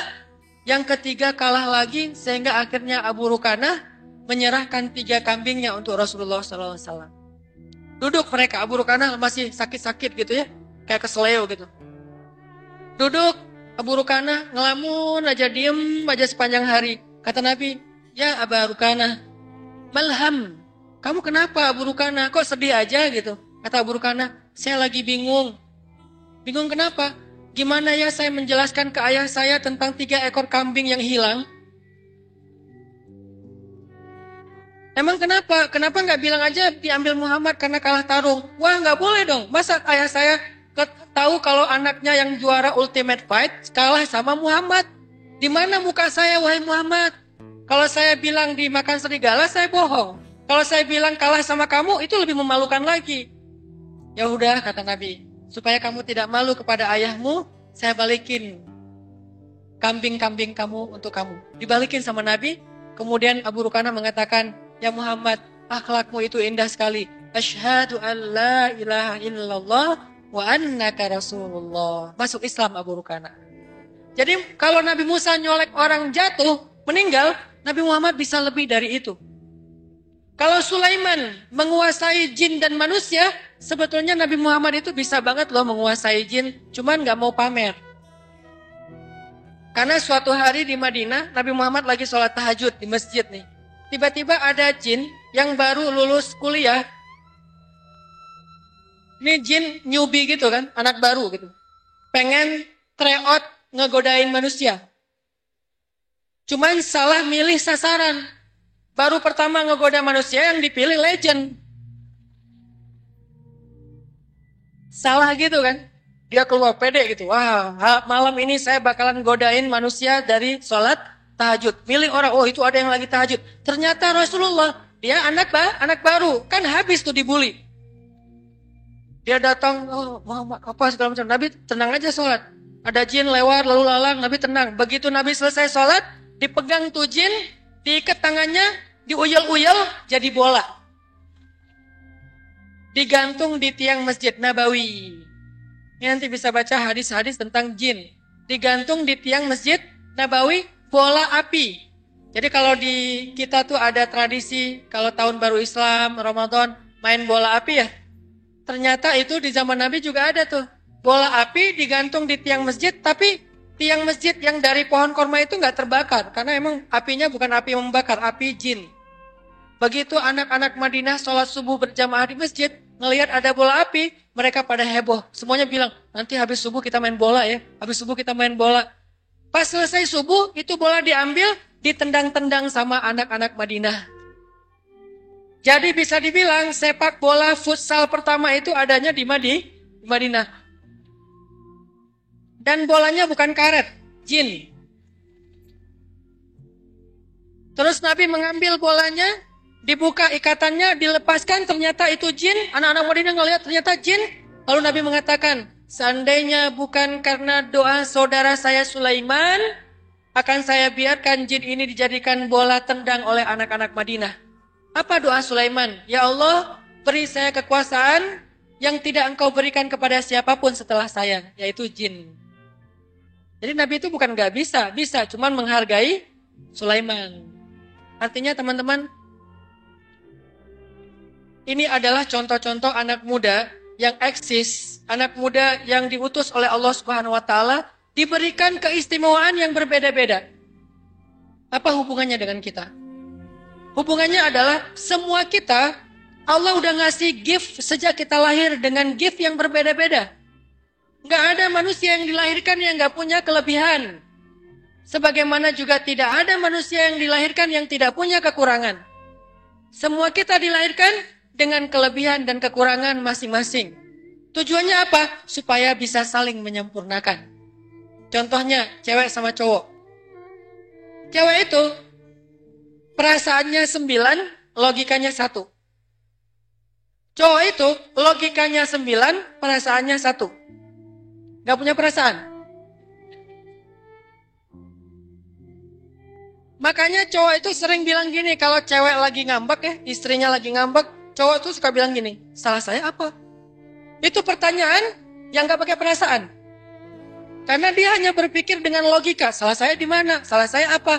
yang ketiga kalah lagi. Sehingga akhirnya Abu Rukana menyerahkan 3 kambingnya untuk Rasulullah SAW. Duduk mereka, Abu Rukana masih sakit-sakit gitu ya. Kayak keseleo gitu. Duduk, Abu Rukana ngelamun aja, diem aja sepanjang hari. Kata Nabi, ya Abu Rukana, malham. Kamu kenapa Abu Rukana? Kok sedih aja gitu? Kata Abu Rukana, saya lagi bingung. Bingung kenapa? Gimana ya saya menjelaskan ke ayah saya tentang 3 ekor kambing yang hilang? Emang kenapa? Kenapa nggak bilang aja diambil Muhammad karena kalah tarung? Wah, nggak boleh dong. Masa ayah saya tahu kalau anaknya yang juara Ultimate Fight kalah sama Muhammad? Di mana muka saya, wahai Muhammad? Kalau saya bilang dimakan serigala, saya bohong. Kalau saya bilang kalah sama kamu, itu lebih memalukan lagi. Ya udah, kata Nabi, supaya kamu tidak malu kepada ayahmu, saya balikin kambing-kambing kamu untuk kamu. Dibalikin sama Nabi. Kemudian Abu Rukana mengatakan, ya Muhammad, akhlakmu itu indah sekali. Asyhadu an la ilaha illallah wa annaka rasulullah. Masuk Islam Abu Rukana. Jadi kalau Nabi Musa nyolek orang jatuh, meninggal, Nabi Muhammad bisa lebih dari itu. Kalau Sulaiman menguasai jin dan manusia, sebetulnya Nabi Muhammad itu bisa banget loh menguasai jin, cuman gak mau pamer. Karena suatu hari di Madinah, Nabi Muhammad lagi sholat tahajud di masjid nih. Tiba-tiba ada jin yang baru lulus kuliah. Ini jin newbie gitu kan, anak baru gitu. Pengen try out ngegodain manusia. Cuman salah milih sasaran. Baru pertama ngegoda manusia yang dipilih legend. Salah gitu kan. Dia keluar pede gitu. Wah, malam ini saya bakalan godain manusia dari sholat tahajud. Milih orang, oh itu ada yang lagi tahajud. Ternyata Rasulullah, dia anak baru. Kan habis tuh dibully. Dia datang, oh Muhammad, apa segala macam. Nabi tenang aja sholat. Ada jin lewat lalu lalang, Nabi tenang. Begitu Nabi selesai sholat, dipegang tuh jin, diikat tangannya, diuyel-uyel, jadi bola. Digantung di tiang Masjid Nabawi. Ini nanti bisa baca hadis-hadis tentang jin. Digantung di tiang Masjid Nabawi, bola api. Jadi kalau di kita tuh ada tradisi, kalau tahun baru Islam, Ramadan, main bola api ya. Ternyata itu di zaman Nabi juga ada tuh. Bola api digantung di tiang masjid, tapi tiang masjid yang dari pohon korma itu nggak terbakar. Karena emang apinya bukan api yang membakar, api jin. Begitu anak-anak Madinah sholat subuh berjamaah di masjid, ngelihat ada bola api, mereka pada heboh. Semuanya bilang, nanti habis subuh kita main bola ya. Habis subuh kita main bola. Pas selesai subuh, itu bola diambil, ditendang-tendang sama anak-anak Madinah. Jadi bisa dibilang sepak bola futsal pertama itu adanya di Madinah. Dan bolanya bukan karet, jin. Terus Nabi mengambil bolanya, dibuka ikatannya, dilepaskan, ternyata itu jin. Anak-anak Madinah ngelihat ternyata jin. Lalu Nabi mengatakan, seandainya bukan karena doa saudara saya Sulaiman, akan saya biarkan jin ini dijadikan bola tendang oleh anak-anak Madinah. Apa doa Sulaiman? Ya Allah, beri saya kekuasaan yang tidak engkau berikan kepada siapapun setelah saya, yaitu jin. Jadi Nabi itu bukan gak bisa, cuman menghargai Sulaiman. Artinya teman-teman, ini adalah contoh-contoh anak muda yang eksis, anak muda yang diutus oleh Allah Subhanahu wa taala, diberikan keistimewaan yang berbeda-beda. Apa hubungannya dengan kita? Hubungannya adalah semua kita, Allah udah ngasih gift sejak kita lahir dengan gift yang berbeda-beda. Nggak ada manusia yang dilahirkan yang nggak punya kelebihan. Sebagaimana juga tidak ada manusia yang dilahirkan yang tidak punya kekurangan. Semua kita dilahirkan dengan kelebihan dan kekurangan masing-masing. Tujuannya apa? Supaya bisa saling menyempurnakan. Contohnya, cewek sama cowok. Cewek itu, perasaannya 9, logikanya 1. Cowok itu, logikanya 9, perasaannya 1. Gak punya perasaan. Makanya cowok itu sering bilang gini, kalau cewek lagi ngambek ya, istrinya lagi ngambek, cowok tuh suka bilang gini, salah saya apa? Itu pertanyaan yang gak pakai perasaan. Karena dia hanya berpikir dengan logika, salah saya di mana? Salah saya apa?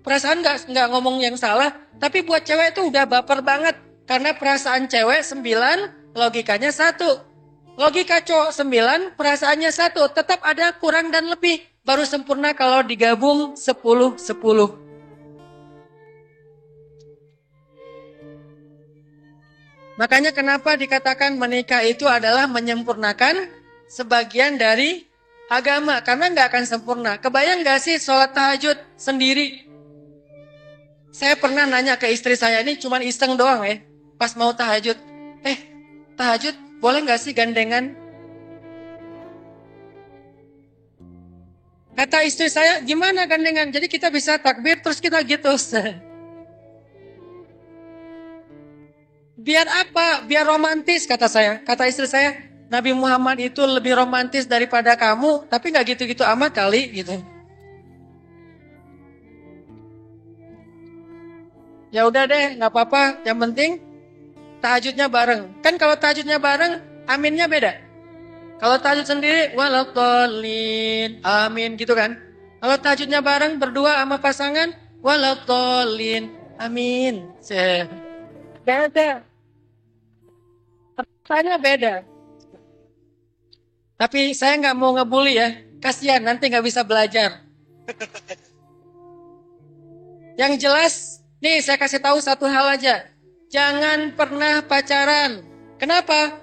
Perasaan gak ngomong yang salah, tapi buat cewek itu udah baper banget. Karena perasaan cewek 9, logikanya 1. Logika cowok 9, perasaannya 1. Tetap ada kurang dan lebih. Baru sempurna kalau digabung 10-10. Makanya kenapa dikatakan menikah itu adalah menyempurnakan sebagian dari agama. Karena nggak akan sempurna. Kebayang nggak sih sholat tahajud sendiri? Saya pernah nanya ke istri saya, ini cuma iseng doang ya. Pas mau tahajud. Tahajud boleh nggak sih gandengan? Kata istri saya, gimana gandengan? Jadi kita bisa takbir terus kita gitu. Biar apa? Biar romantis kata saya. Kata istri saya, Nabi Muhammad itu lebih romantis daripada kamu, tapi nggak gitu-gitu amat kali gitu. Ya udah deh, nggak apa-apa. Yang penting tahajudnya bareng. Kan kalau tahajudnya bareng, aminnya beda. Kalau tahajud sendiri, waladhdallin, amin gitu kan. Kalau tahajudnya bareng berdua sama pasangan, waladhdallin, amin. Beda. Rasanya beda. Tapi saya nggak mau ngebully ya. Kasihan nanti nggak bisa belajar. Yang jelas, nih saya kasih tahu satu hal aja. Jangan pernah pacaran. Kenapa?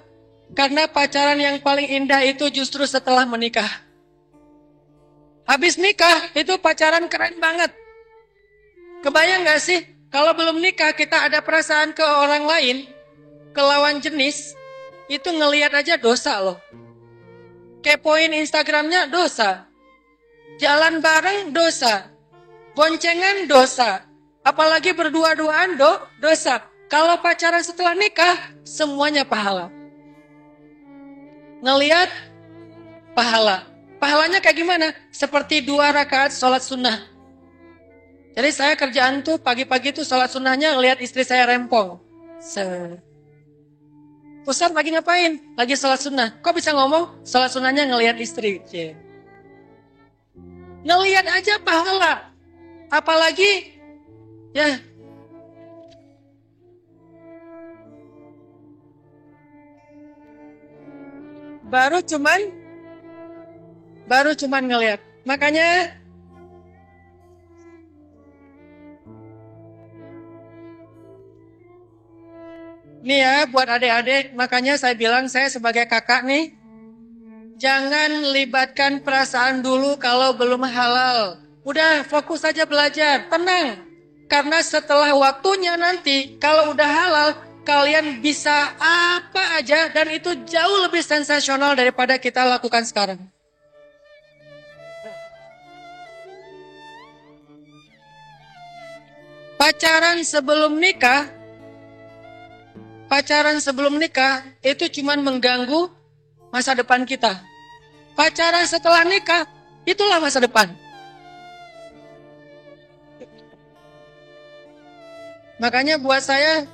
Karena pacaran yang paling indah itu justru setelah menikah. Habis nikah, itu pacaran keren banget. Kebayang gak sih? Kalau belum nikah, kita ada perasaan ke orang lain, ke lawan jenis, itu ngelihat aja dosa loh. Kepoin Instagramnya dosa. Jalan bareng dosa. Boncengan dosa. Apalagi berdua-duaan dosa. Kalau pacaran setelah nikah, semuanya pahala. Ngelihat pahala. Pahalanya kayak gimana? Seperti 2 rakaat sholat sunnah. Jadi saya kerjaan tuh pagi-pagi tuh sholat sunnahnya ngelihat istri saya rempong. Ustaz lagi ngapain? Lagi sholat sunnah. Kok bisa ngomong? Sholat sunnahnya ngelihat istri. Ngelihat aja pahala. Apalagi ya baru cuman ngelihat. Makanya nih ya buat adik-adik, makanya saya bilang saya sebagai kakak nih, jangan libatkan perasaan dulu kalau belum halal. Udah fokus aja belajar, tenang. Karena setelah waktunya nanti, kalau udah halal, kalian bisa apa aja dan itu jauh lebih sensasional daripada kita lakukan sekarang. Pacaran sebelum nikah itu cuma mengganggu masa depan kita. Pacaran setelah nikah, itulah masa depan. Makanya buat saya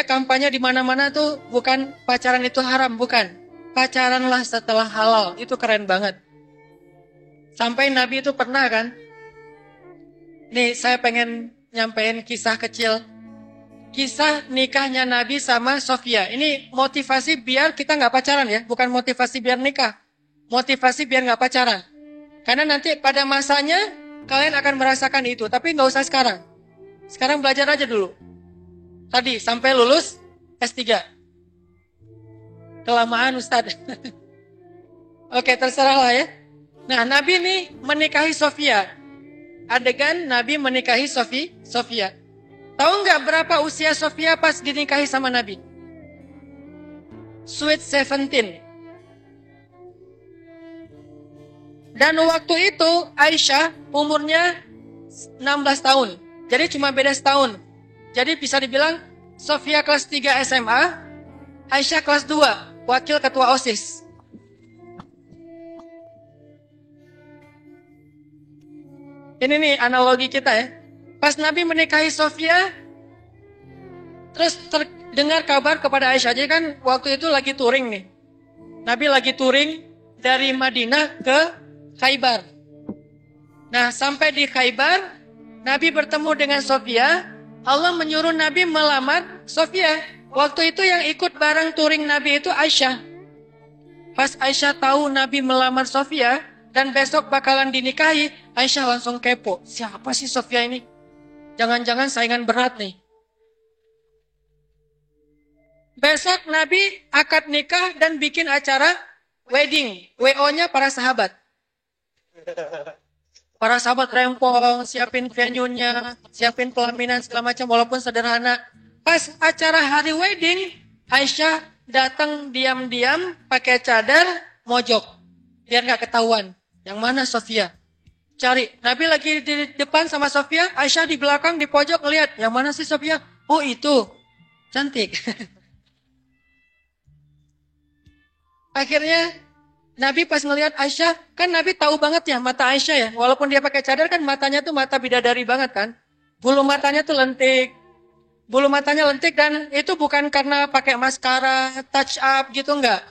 kampanye di mana-mana tuh bukan pacaran itu haram, bukan. Pacaranlah setelah halal, itu keren banget. Sampai Nabi itu pernah kan. Nih saya pengen nyampein kisah kecil. Kisah nikahnya Nabi sama Sofia. Ini motivasi biar kita nggak pacaran ya, bukan motivasi biar nikah. Motivasi biar nggak pacaran. Karena nanti pada masanya kalian akan merasakan itu, tapi nggak usah sekarang. Sekarang belajar aja dulu. Tadi sampai lulus S3. Kelamaan Ustadz. Oke, terserah lah ya. Nah, Nabi nih menikahi Sofia. Adegan Nabi menikahi Sofia. Tahu nggak berapa usia Sofia pas dinikahi sama Nabi? Sweet 17. Dan waktu itu Aisyah umurnya 16 tahun. Jadi cuma beda setahun. Jadi bisa dibilang Sofia kelas 3 SMA, Aisyah kelas 2, wakil ketua OSIS. Ini nih analogi kita ya. Pas Nabi menikahi Sofia, terus terdengar kabar kepada Aisyah. Jadi kan waktu itu lagi touring nih. Nabi lagi touring dari Madinah ke Khaybar. Nah sampai di Khaybar, Nabi bertemu dengan Sofia. Allah menyuruh Nabi melamar Sofia. Waktu itu yang ikut bareng touring Nabi itu Aisyah. Pas Aisyah tahu Nabi melamar Sofia dan besok bakalan dinikahi, Aisyah langsung kepo. Siapa sih Sofia ini? Jangan-jangan saingan berat nih. Besok Nabi akad nikah dan bikin acara wedding. WO-nya para sahabat. Para sahabat rempong, siapin venue-nya, siapin pelaminan segala macam walaupun sederhana. Pas acara hari wedding, Aisyah datang diam-diam pakai cadar mojok. Biar gak ketahuan. Yang mana Sofia? Cari. Nabi lagi di depan sama Sofia, Aisyah di belakang di pojok ngeliat. Yang mana sih Sofia? Oh itu. Cantik. Akhirnya Nabi pas ngelihat Aisyah, kan Nabi tahu banget ya mata Aisyah ya. Walaupun dia pakai cadar kan matanya tuh mata bidadari banget kan. Bulu matanya tuh lentik. Bulu matanya lentik dan itu bukan karena pakai maskara, touch up gitu enggak.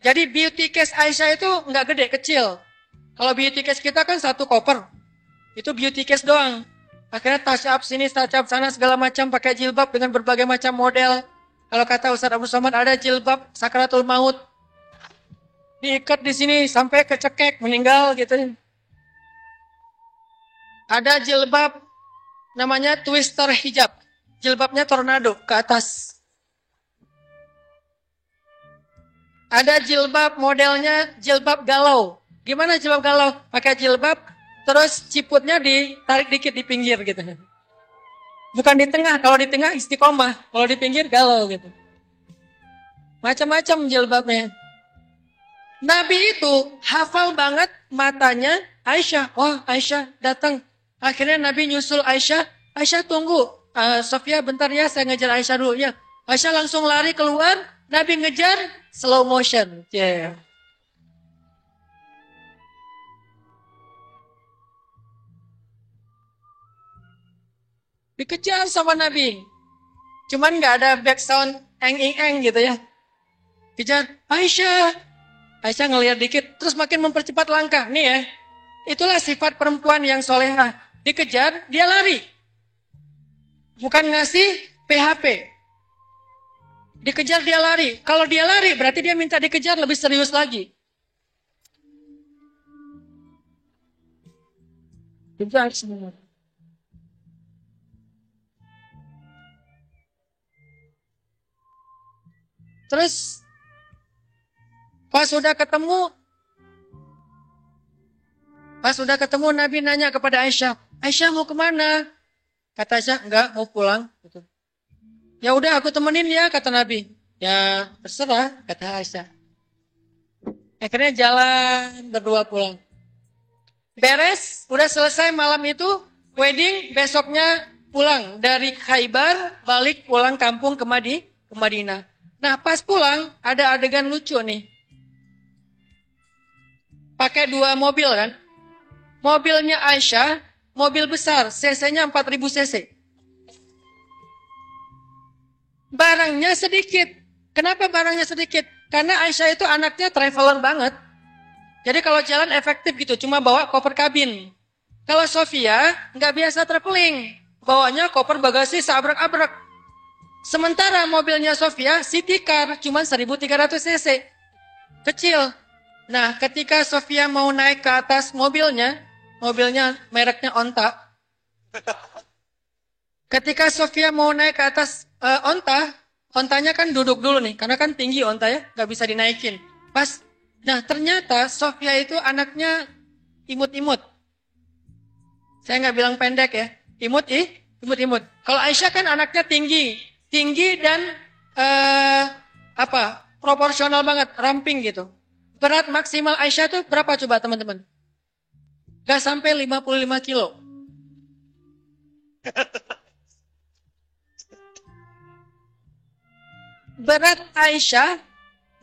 Jadi beauty case Aisyah itu enggak gede, kecil. Kalau beauty case kita kan satu koper. Itu beauty case doang. Akhirnya touch up sini, touch up sana segala macam pakai jilbab dengan berbagai macam model. Kalau kata Ustaz Abu Somad ada jilbab Sakratul Maut. Diikat di sini sampai kecekek meninggal gitu. Ada jilbab namanya twister hijab. Jilbabnya tornado ke atas. Ada jilbab modelnya jilbab galau. Gimana jilbab galau? Pakai jilbab terus ciputnya ditarik dikit di pinggir gitu. Bukan di tengah, kalau di tengah istiqomah, kalau di pinggir galau gitu. Macam-macam jilbabnya. Nabi itu hafal banget matanya Aisyah. Wah, Aisyah datang. Akhirnya Nabi nyusul Aisyah. Aisyah tunggu. Sofia bentar ya, saya ngejar Aisyah dulu. Ya. Aisyah langsung lari keluar. Nabi ngejar slow motion. Yeah. Dikejar sama Nabi. Cuman gak ada background eng-eng gitu ya. Kejar, Aisyah. Aisyah ngelihat dikit, terus makin mempercepat langkah. Nih ya, itulah sifat perempuan yang solehah. Dikejar, dia lari. Bukan ngasih PHP. Dikejar, dia lari. Kalau dia lari, berarti dia minta dikejar lebih serius lagi. Kejar semua. Terus pas sudah ketemu Nabi nanya kepada Aisyah, Aisyah mau kemana? Kata Aisyah, enggak, mau pulang. Gitu. Ya udah aku temenin ya, kata Nabi. Ya terserah, kata Aisyah. Akhirnya jalan berdua pulang. Beres, udah selesai malam itu, wedding, besoknya pulang. Dari Khaybar, balik pulang kampung ke Madinah. Nah pas pulang, ada adegan lucu nih. Pakai 2 mobil kan. Mobilnya Aisyah, mobil besar, cc-nya 4000 cc. Barangnya sedikit. Kenapa barangnya sedikit? Karena Aisyah itu anaknya traveler banget. Jadi kalau jalan efektif gitu, cuma bawa koper kabin. Kalau Sofia, nggak biasa traveling. Bawanya koper bagasi seabrek-abrek. Sementara mobilnya Sofia, city car, cuma 1300 cc. Kecil. Nah, ketika Sofia mau naik ke atas mobilnya mereknya Onta. Ketika Sofia mau naik ke atas ontanya kan duduk dulu nih, karena kan tinggi onta ya, nggak bisa dinaikin. Nah ternyata Sofia itu anaknya imut-imut. Saya nggak bilang pendek ya, imut-imut. Kalau Aisyah kan anaknya tinggi dan proporsional banget, ramping gitu. Berat maksimal Aisyah itu berapa coba teman-teman? Gak sampai 55 kilo. Berat Aisyah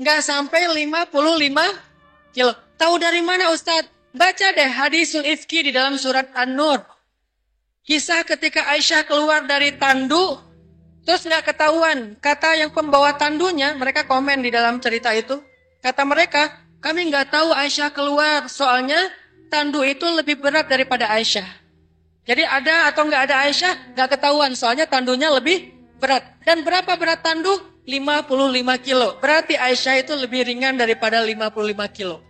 gak sampai 55 kilo. Tahu dari mana Ustadz? Baca deh hadisul ifki di dalam surat An-Nur. Kisah ketika Aisyah keluar dari tandu, terus gak ketahuan. Kata yang pembawa tandunya, mereka komen di dalam cerita itu. Kata mereka, kami nggak tahu Aisyah keluar, soalnya tandu itu lebih berat daripada Aisyah. Jadi ada atau nggak ada Aisyah, nggak ketahuan, soalnya tandunya lebih berat. Dan berapa berat tandu? 55 kilo. Berarti Aisyah itu lebih ringan daripada 55 kilo.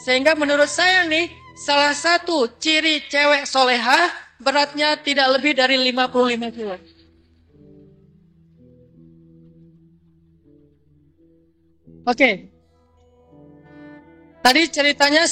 Sehingga menurut saya nih, salah satu ciri cewek solehah, beratnya tidak lebih dari 55 kilo. Oke. Tadi ceritanya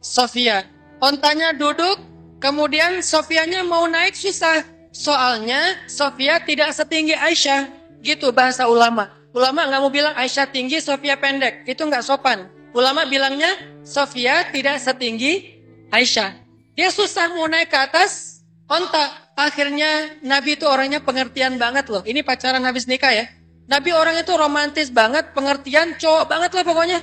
Sofia. Ontanya duduk, kemudian Sofianya mau naik susah. Soalnya Sofia tidak setinggi Aisyah. Gitu bahasa ulama. Ulama nggak mau bilang Aisyah tinggi, Sofia pendek. Itu nggak sopan. Ulama bilangnya Sofia tidak setinggi Aisyah. Dia susah mau naik ke atas onta. Akhirnya Nabi itu orangnya pengertian banget loh. Ini pacaran habis nikah ya. Nabi orang itu romantis banget, pengertian, cowok banget lah pokoknya.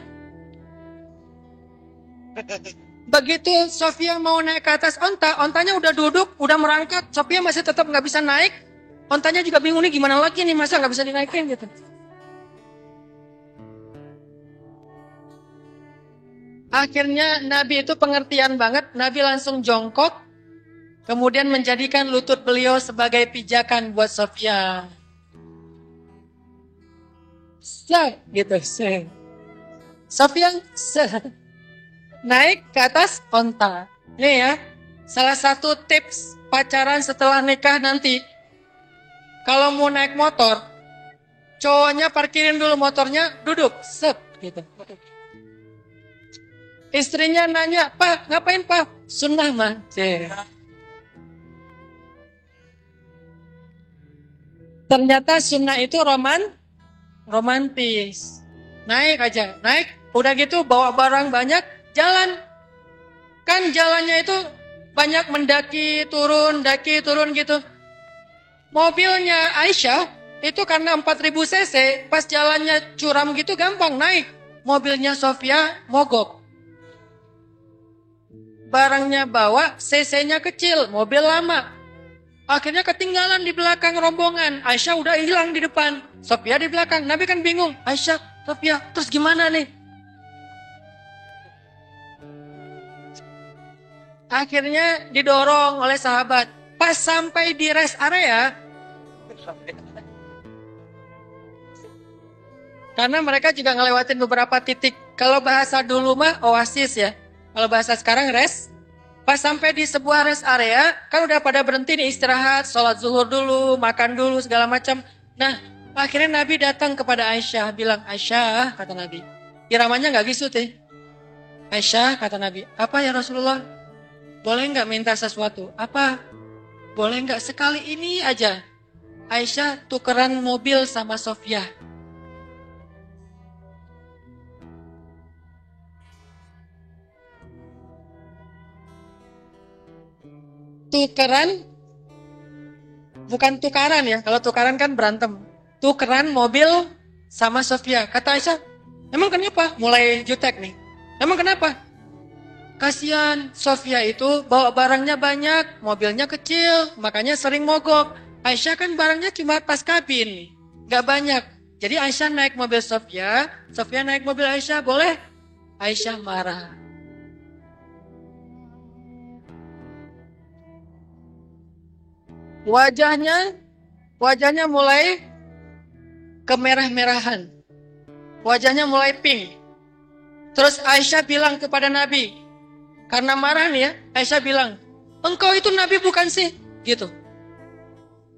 Begitu Sofia mau naik ke atas onta, ontanya udah duduk, udah merangkak, Sofia masih tetap nggak bisa naik. Ontanya juga bingung nih gimana lagi nih, masa nggak bisa dinaikin gitu. Akhirnya Nabi itu pengertian banget, Nabi langsung jongkok, kemudian menjadikan lutut beliau sebagai pijakan buat Sofia. Gitu. Sofia naik ke atas onta. Ini ya, salah satu tips pacaran setelah nikah nanti. Kalau mau naik motor, cowoknya parkirin dulu motornya, duduk, gitu. Istrinya nanya, Pak, ngapain Pak? Sunnah mah. Ternyata sunnah itu romantis. Naik aja, naik. Udah gitu bawa barang banyak, jalan. Kan jalannya itu banyak mendaki, turun gitu. Mobilnya Aisyah itu karena 4000 cc, pas jalannya curam gitu gampang naik. Mobilnya Sofia mogok. Barangnya bawa, cc-nya kecil, mobil lama. Akhirnya ketinggalan di belakang rombongan. Aisyah udah hilang di depan, Sofia di belakang. Nabi kan bingung, Aisyah, Sofia, terus gimana nih? Akhirnya didorong oleh sahabat. Pas sampai di rest area, karena mereka juga ngelewatin beberapa titik. Kalau bahasa dulu mah oasis ya. Kalau bahasa sekarang rest. Pas sampai di sebuah rest area, kan udah pada berhenti nih istirahat, sholat zuhur dulu, makan dulu, segala macam. Nah, akhirnya Nabi datang kepada Aisyah, bilang, Aisyah, kata Nabi. Iramanya nggak gitu teh. Aisyah, kata Nabi, apa ya Rasulullah? Boleh nggak minta sesuatu? Apa? Boleh nggak sekali ini aja? Aisyah tukeran mobil sama Sofia. Tukeran, bukan tukaran ya. Kalau tukaran kan berantem. Tukeran mobil sama Sofia. Kata Aisyah, emang kenapa? Mulai jutek nih. Emang kenapa? Kasihan, Sofia itu bawa barangnya banyak, mobilnya kecil, makanya sering mogok. Aisyah kan barangnya cuma tas kabin, gak banyak. Jadi Aisyah naik mobil Sofia naik mobil Aisyah, boleh? Aisyah marah. Wajahnya mulai kemerah-merahan. Wajahnya mulai pink. Terus Aisyah bilang kepada Nabi, karena marah nih ya, Aisyah bilang, engkau itu Nabi bukan sih? Gitu.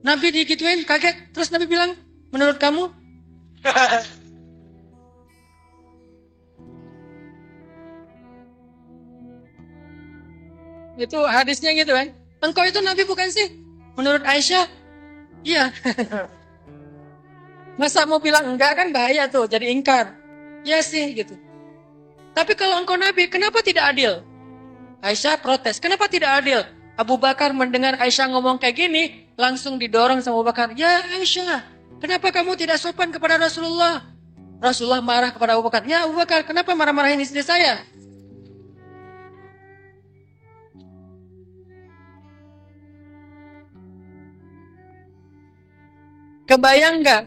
Nabi digituin, kaget. Terus Nabi bilang, menurut kamu? Itu hadisnya gitu kan. Engkau itu Nabi bukan sih? Menurut Aisyah, iya. Masa mau bilang enggak kan bahaya tuh, jadi ingkar. Ya sih gitu. Tapi kalau engkau Nabi, kenapa tidak adil? Aisyah protes, kenapa tidak adil? Abu Bakar mendengar Aisyah ngomong kayak gini, langsung didorong sama Abu Bakar. Ya Aisyah, kenapa kamu tidak sopan kepada Rasulullah? Rasulullah marah kepada Abu Bakar. Ya Abu Bakar, kenapa marah-marahin istri saya? Kebayang nggak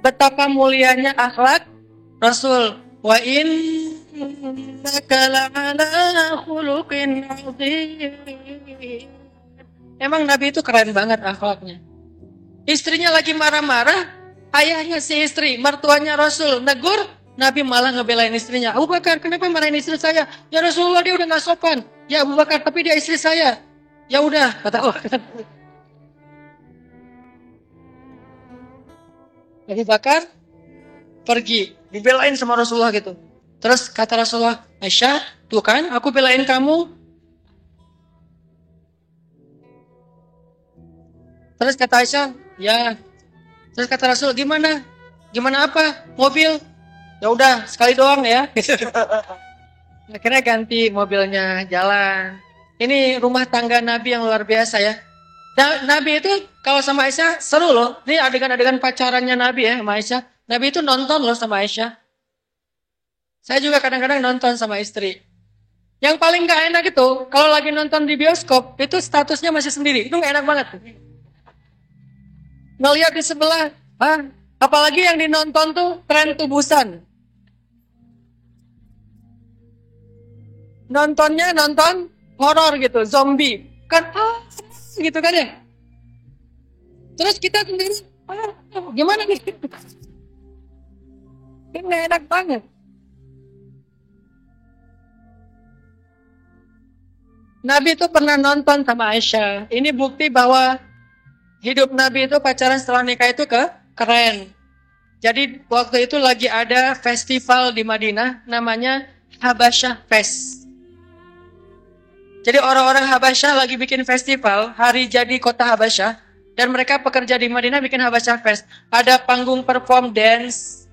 betapa mulianya akhlak Rasul? Wa innaka la'ala khuluqin 'adzim. Emang Nabi itu keren banget akhlaknya. Istrinya lagi marah-marah, ayahnya si istri, mertuanya Rasul negur, Nabi malah ngebelain istrinya. Abu Bakar, kenapa marahin istri saya? Ya Rasulullah, dia udah nggak sopan. Ya Abu Bakar, tapi dia istri saya. Ya udah, kata Abu Bakar. Abu Bakar pergi, dibelain sama Rasulullah gitu. Terus kata Rasulullah, Aisyah, tuh kan aku belain kamu. Terus kata Aisyah, ya. Terus kata Rasul, gimana? Gimana apa? Mobil? Ya udah, sekali doang ya. Akhirnya ganti mobilnya, jalan. Ini rumah tangga Nabi yang luar biasa ya. Nabi itu kalau sama Aisyah seru loh. Ini adegan-adegan pacarannya Nabi ya sama Aisyah. Nabi itu nonton loh sama Aisyah. Saya juga kadang-kadang nonton sama istri. Yang paling gak enak itu, kalau lagi nonton di bioskop, itu statusnya masih sendiri. Itu gak enak banget. Ngeliat di sebelah, apalagi yang dinonton tuh tren tubusan. Nontonnya nonton horor gitu, zombie. Kan, gitu kan ya. Terus kita sendiri, gimana nih? Kan gak enak banget. Nabi itu pernah nonton sama Aisyah. Ini bukti bahwa hidup Nabi itu pacaran setelah nikah itu keren. Jadi waktu itu lagi ada festival di Madinah namanya Habasyah Fest. Jadi orang-orang Habasyah lagi bikin festival hari jadi kota Habasyah dan mereka pekerja di Madinah bikin Habasyah Fest. Ada panggung perform dance.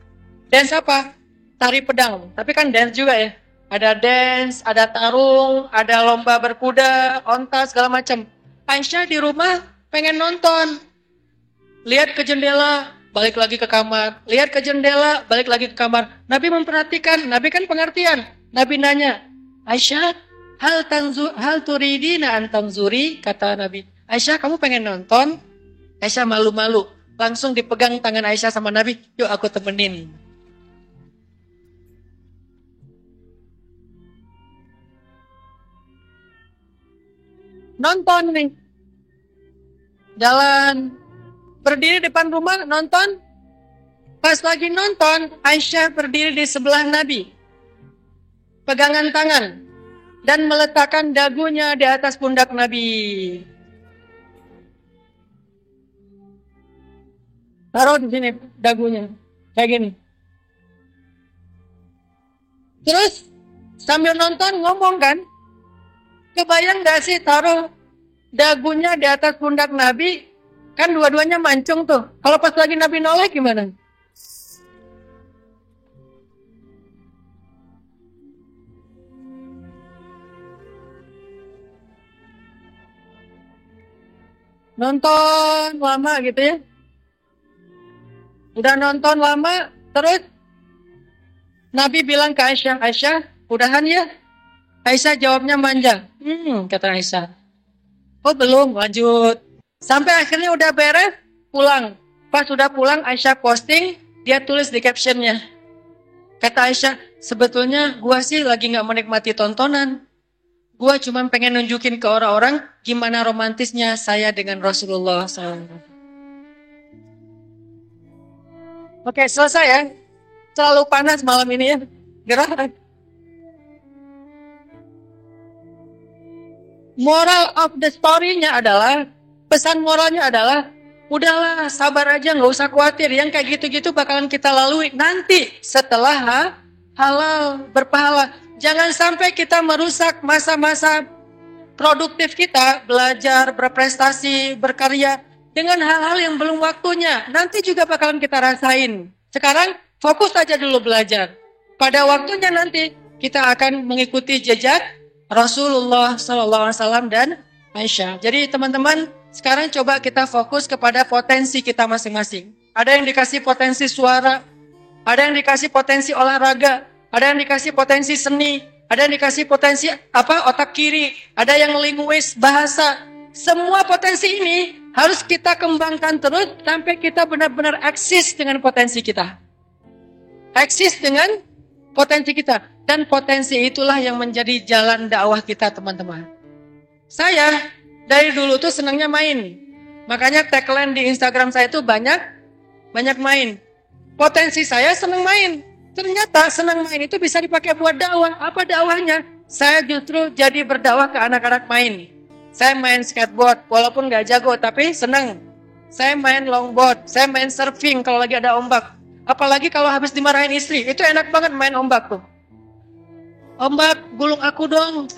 Dance apa? Tari pedang. Tapi kan dance juga ya. Ada dance, ada tarung, ada lomba berkuda, onta, segala macam. Aisyah di rumah pengen nonton. Lihat ke jendela, balik lagi ke kamar. Lihat ke jendela, balik lagi ke kamar. Nabi memperhatikan, Nabi kan pengertian. Nabi nanya, Aisyah, hal turidina an tanzuri? Kata Nabi. Aisyah, kamu pengen nonton? Aisyah malu-malu. Langsung dipegang tangan Aisyah sama Nabi. Yuk aku temenin. Nonton nih. Jalan. Berdiri depan rumah nonton. Pas lagi nonton, Aisyah berdiri di sebelah Nabi. Pegangan tangan. Dan meletakkan dagunya di atas pundak Nabi. Taruh di sini dagunya. Kayak gini. Terus sambil nonton ngomong kan. Kebayang gak sih taruh dagunya di atas pundak Nabi? Kan dua-duanya mancung tuh. Kalau pas lagi Nabi noleh gimana? Nonton lama gitu ya. Udah nonton lama, terus Nabi bilang ke Aisyah, Aisyah, udahan ya? Aisyah jawabnya manja. Kata Aisyah. Oh belum, lanjut. Sampai akhirnya udah beres, pulang. Pas udah pulang, Aisyah posting, dia tulis di captionnya. Kata Aisyah, sebetulnya gua sih lagi gak menikmati tontonan. Gua cuma pengen nunjukin ke orang-orang gimana romantisnya saya dengan Rasulullah SAW. Oke, selesai ya. Terlalu panas malam ini ya. Gerah. Moral of the story-nya adalah, pesan moralnya adalah, udahlah sabar aja, gak usah khawatir. Yang kayak gitu-gitu bakalan kita lalui nanti setelah halal, berpahala. Jangan sampai kita merusak masa-masa produktif kita, belajar, berprestasi, berkarya, dengan hal-hal yang belum waktunya. Nanti juga bakalan kita rasain. Sekarang fokus aja dulu belajar. Pada waktunya nanti kita akan mengikuti jejak Rasulullah SAW dan Aisyah. Jadi teman-teman, sekarang coba kita fokus kepada potensi kita masing-masing. Ada yang dikasih potensi suara, ada yang dikasih potensi olahraga, ada yang dikasih potensi seni, ada yang dikasih potensi otak kiri, ada yang linguis, bahasa. Semua potensi ini harus kita kembangkan terus sampai kita benar-benar eksis dengan potensi kita. Eksis dengan potensi kita. Dan potensi itulah yang menjadi jalan dakwah kita, teman-teman. Saya dari dulu tuh senangnya main. Makanya tagline di Instagram saya itu banyak main. Potensi saya senang main. Ternyata senang main itu bisa dipakai buat dakwah. Apa dakwahnya? Saya justru jadi berdakwah ke anak-anak main. Saya main skateboard, walaupun gak jago, tapi senang. Saya main longboard, saya main surfing kalau lagi ada ombak. Apalagi kalau habis dimarahin istri, itu enak banget main ombak tuh. Ombak, gulung aku dong.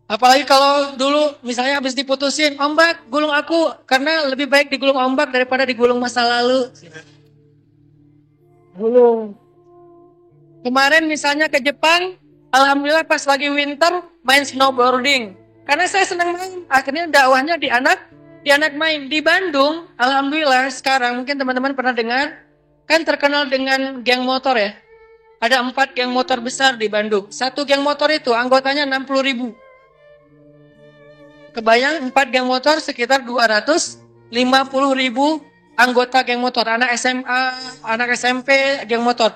Apalagi kalau dulu misalnya habis diputusin, ombak, gulung aku. Karena lebih baik digulung ombak daripada digulung masa lalu. Gulung. Kemarin misalnya ke Jepang, alhamdulillah pas lagi winter main snowboarding. Karena saya senang main. Akhirnya dakwahnya di Di anak main. Di Bandung, alhamdulillah sekarang mungkin teman-teman pernah dengar, kan terkenal dengan geng motor ya. Ada 4 geng motor besar di Bandung. Satu geng motor itu anggotanya 60.000. Kebayang 4 geng motor sekitar 250.000 anggota geng motor. Anak SMA, anak SMP, geng motor.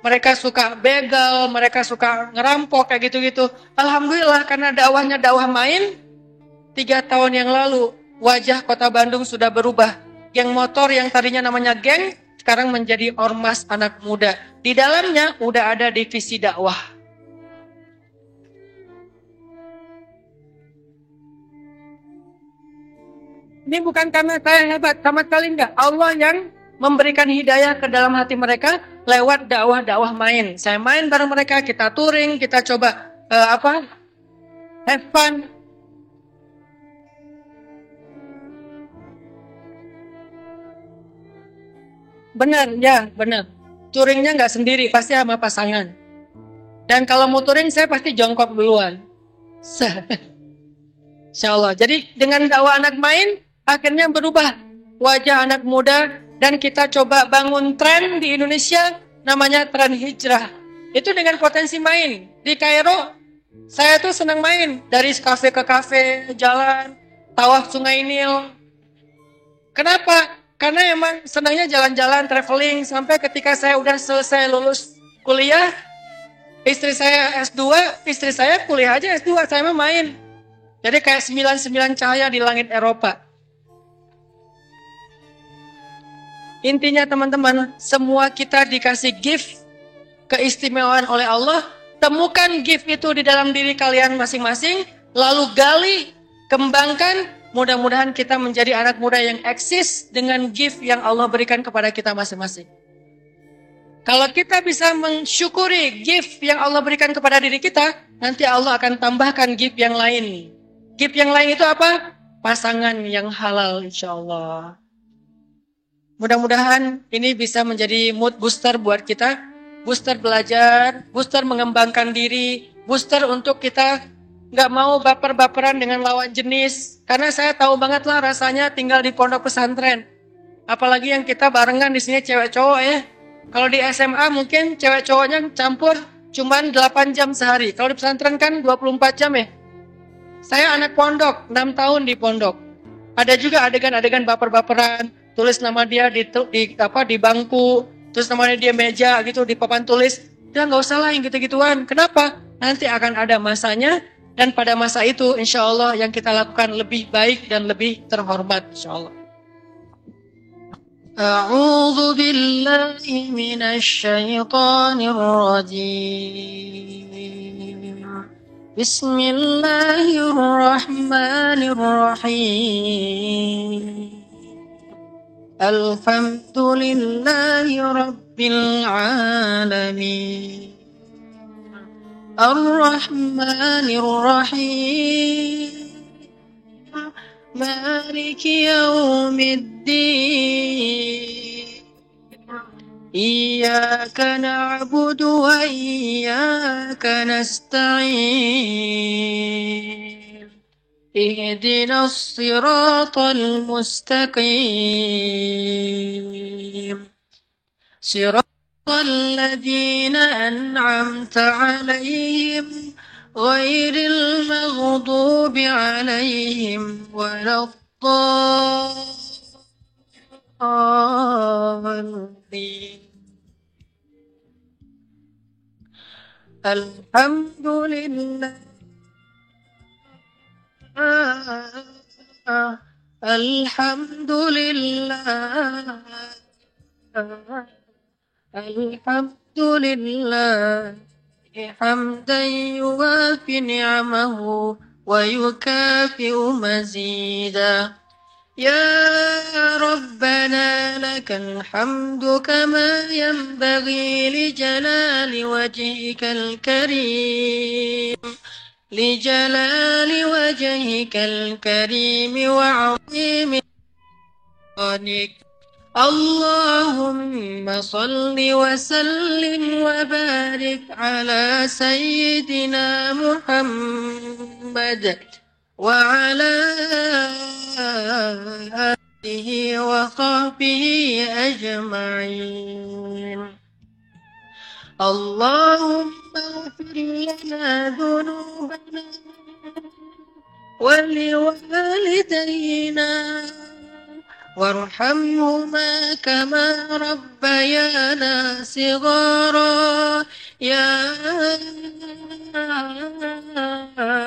Mereka suka begal, mereka suka ngerampok kayak gitu-gitu. Alhamdulillah karena dakwahnya dakwah main, 3 tahun yang lalu wajah kota Bandung sudah berubah. Geng motor yang tadinya namanya geng, sekarang menjadi ormas anak muda. Di dalamnya udah ada divisi dakwah. Ini bukan karena saya hebat, sama sekali enggak. Allah yang memberikan hidayah ke dalam hati mereka lewat dakwah-dakwah main. Saya main bareng mereka, kita touring, kita coba have fun. Benar, ya benar. Touringnya nggak sendiri, pasti sama pasangan. Dan kalau mau touring, saya pasti jongkok duluan. Insya Allah. Jadi dengan dakwah anak main, akhirnya berubah wajah anak muda. Dan kita coba bangun tren di Indonesia, namanya tren hijrah. Itu dengan potensi main. Di Kairo, saya tuh senang main. Dari kafe ke kafe, jalan, tawaf Sungai Nil. Kenapa? Karena emang senangnya jalan-jalan, traveling. Sampai ketika saya udah selesai lulus kuliah, istri saya S2, istri saya kuliah aja S2, saya mah main. Jadi kayak 99 cahaya di langit Eropa. Intinya teman-teman, semua kita dikasih gift, keistimewaan oleh Allah. Temukan gift itu di dalam diri kalian masing-masing, lalu gali, kembangkan. Mudah-mudahan kita menjadi anak muda yang eksis dengan gift yang Allah berikan kepada kita masing-masing. Kalau kita bisa mensyukuri gift yang Allah berikan kepada diri kita, nanti Allah akan tambahkan gift yang lain. Gift yang lain itu apa? Pasangan yang halal insya Allah. Mudah-mudahan ini bisa menjadi mood booster buat kita. Booster belajar, booster mengembangkan diri, booster untuk kita nggak mau baper-baperan dengan lawan jenis. Karena saya tahu banget lah rasanya tinggal di pondok pesantren. Apalagi yang kita barengan di sini cewek cowok ya. Kalau di SMA mungkin cewek cowoknya campur cuman 8 jam sehari. Kalau di pesantren kan 24 jam ya. Saya anak pondok, 6 tahun di pondok. Ada juga adegan-adegan baper-baperan, tulis nama dia di bangku, terus namanya dia meja gitu di papan tulis. Udah nggak usah lah yang gitu-gituan. Kenapa? Nanti akan ada masanya. Dan pada masa itu insya Allah yang kita lakukan lebih baik dan lebih terhormat insya Allah. A'udzu billahi minasy syaithanir rajim. Bismillahirrahmanirrahim. Alhamdulillahi rabbil alamin. الرحمن الرحيم مالك يوم الدين إياك نعبد وإياك نستعين اهدنا الصراط المستقيم صراط الذين أنعمت عليهم غير المغضوب عليهم ولا الضالين. الحمد لله الحمد لله الحمد لله حمدا يوافي نعمه ويكافئ مزيدا. يا ربنا لك الحمد كما ينبغي لجلال وجهك الكريم وعظيم سلطانك. اللهم صل وسلم وبارك على سيدنا محمد وعلى آله وصحبه أجمعين. اللهم اغفر لنا ذنوبنا ولوالدينا وارحمهما كما ربيانا صغارا يا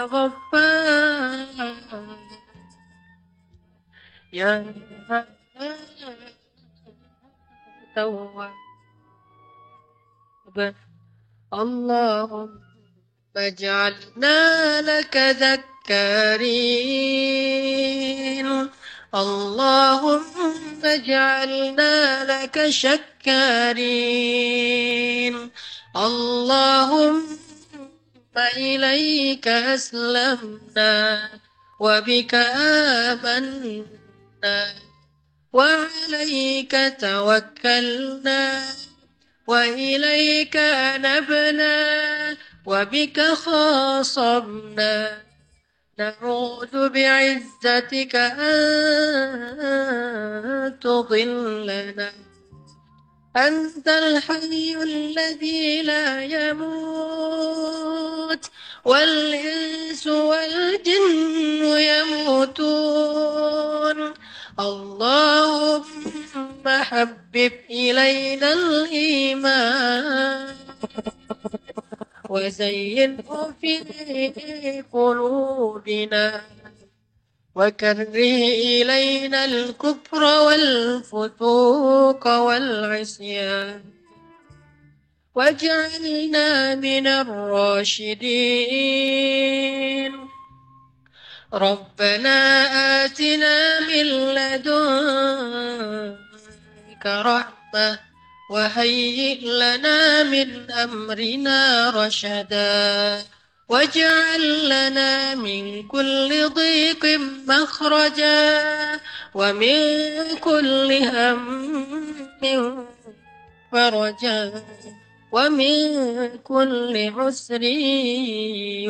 غفار يا تواب. اللهم اجعلنا لك ذكارين، اللهم اجعلنا لك شكارين، اللهم إليك أسلمنا وبك آمنا وعليك توكلنا وإليك أنبنا وبك خاصمنا، نعوذ بعزتك أن تضلنا. أنت الحي الذي لا يموت والإنس والجن يموتون. اللهم حبب إلينا الإيمان وزينه في قلوبنا وكره إلينا الكفر والفسوق والعصيان واجعلنا من الراشدين. ربنا آتنا من لدنك رحمة وهيئ لنا من أمرنا رشدا واجعل لنا من كل ضيق مخرجا ومن كل هم فرجا ومن كل عسر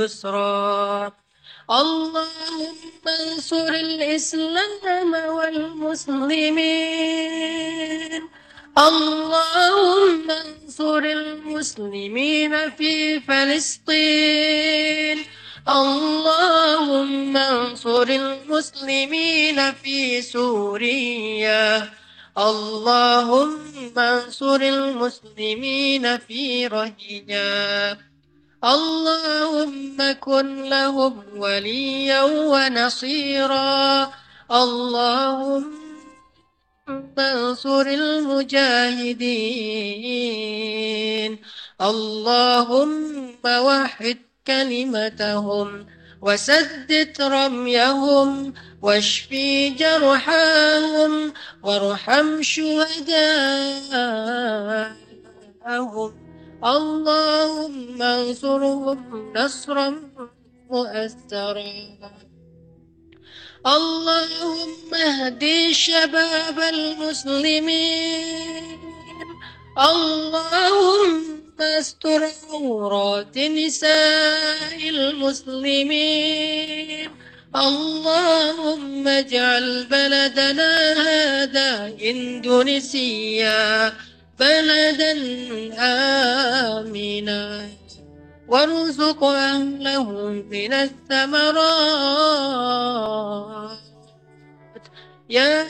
يسرا. اللهم انصر الإسلام والمسلمين، اللهم انصر المسلمين في فلسطين، اللهم انصر المسلمين في سوريا، اللهم انصر المسلمين في رهينة، اللهم كن لهم وليا ونصيرا، اللهم انصر المجاهدين، اللهم وحد كلمتهم وسدد رميهم واشفي جرحاهم وارحم شهداءهم، اللهم انصرهم نصرا مؤثرا. اللهم اهدي شباب المسلمين، اللهم استر عورات نساء المسلمين، اللهم اجعل بلدنا هذا إندونيسيا بلدا آمنا وارزق أهله من الثمرات يا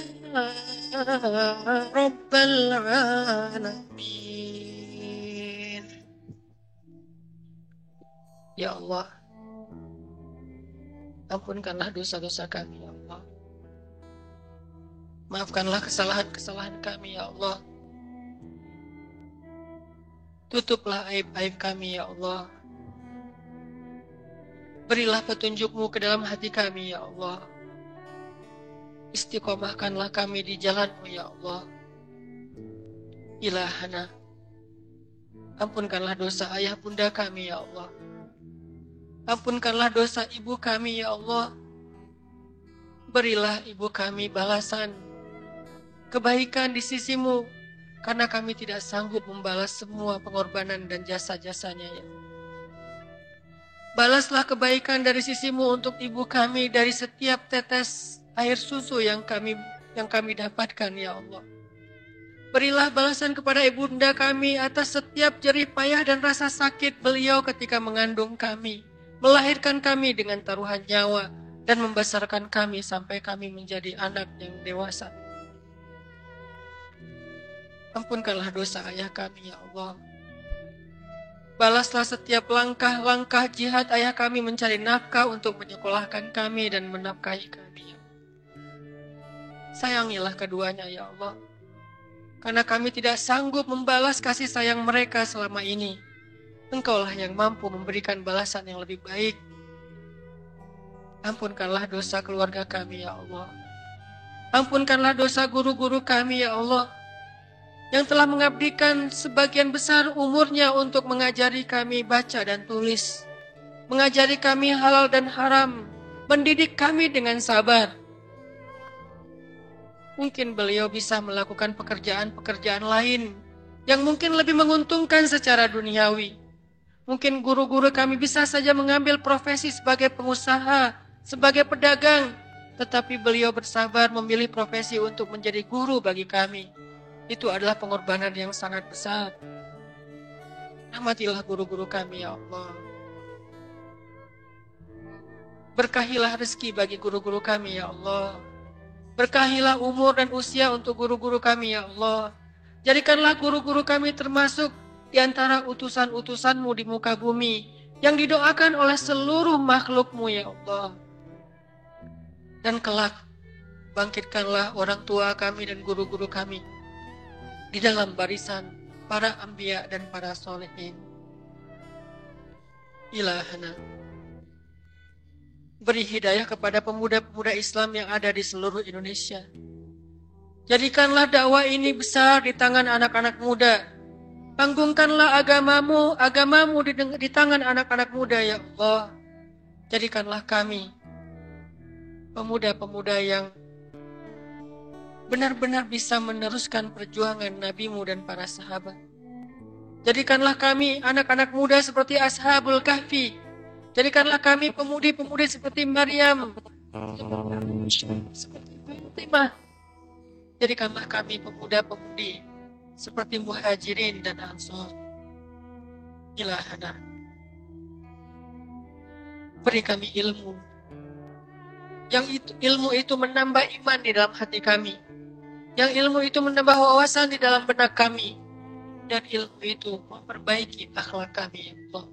رب العالمين. Ya Allah, ampunkanlah dosa-dosa kami ya Allah. Maafkanlah kesalahan-kesalahan kami ya Allah. Tutuplah aib-aib kami ya Allah. Berilah petunjuk-Mu ke dalam hati kami ya Allah. Istiqomahkanlah kami di jalan-Mu ya Allah. Ilahana, ampunkanlah dosa ayah bunda kami ya Allah. Ampunkanlah dosa ibu kami ya Allah. Berilah ibu kami balasan kebaikan di sisi-Mu, karena kami tidak sanggup membalas semua pengorbanan dan jasa-jasanya ya. Balaslah kebaikan dari sisi-Mu untuk ibu kami dari setiap tetes air susu yang kami dapatkan, ya Allah. Berilah balasan kepada ibunda kami atas setiap jerih payah dan rasa sakit beliau ketika mengandung kami, melahirkan kami dengan taruhan nyawa, dan membesarkan kami sampai kami menjadi anak yang dewasa. Ampunkanlah dosa ayah kami, ya Allah. Balaslah setiap langkah-langkah jihad ayah kami mencari nafkah untuk menyekolahkan kami dan menafkahi kami. Sayangilah keduanya, ya Allah. Karena kami tidak sanggup membalas kasih sayang mereka selama ini. Engkaulah yang mampu memberikan balasan yang lebih baik. Ampunkanlah dosa keluarga kami, ya Allah. Ampunkanlah dosa guru-guru kami, ya Allah, yang telah mengabdikan sebagian besar umurnya untuk mengajari kami baca dan tulis, mengajari kami halal dan haram, mendidik kami dengan sabar. Mungkin beliau bisa melakukan pekerjaan-pekerjaan lain yang mungkin lebih menguntungkan secara duniawi. Mungkin guru-guru kami bisa saja mengambil profesi sebagai pengusaha, sebagai pedagang, tetapi beliau bersabar memilih profesi untuk menjadi guru bagi kami. Itu adalah pengorbanan yang sangat besar. Rahmatilah guru-guru kami, ya Allah. Berkahilah rezeki bagi guru-guru kami, ya Allah. Berkahilah umur dan usia untuk guru-guru kami, ya Allah. Jadikanlah guru-guru kami termasuk di antara utusan-utusan-Mu di muka bumi yang didoakan oleh seluruh makhluk-Mu, ya Allah. Dan kelak, bangkitkanlah orang tua kami dan guru-guru kami di dalam barisan para anbiya dan para sholihin. Ilahana, beri hidayah kepada pemuda-pemuda Islam yang ada di seluruh Indonesia. Jadikanlah dakwah ini besar di tangan anak-anak muda. Panggungkanlah agamamu di tangan anak-anak muda, ya Allah. Jadikanlah kami pemuda-pemuda yang benar-benar bisa meneruskan perjuangan Nabi-Mu dan para sahabat. Jadikanlah kami anak-anak muda seperti Ashabul Kahfi. Jadikanlah kami pemudi-pemudi seperti Maryam, seperti Fatimah. Jadikanlah kami pemuda-pemudi seperti Muhajirin dan Ansor. Ilahana, beri kami ilmu. Ilmu itu menambah iman di dalam hati kami. Yang ilmu itu menambah wawasan di dalam benak kami. Dan ilmu itu memperbaiki akhlak kami, ya Allah.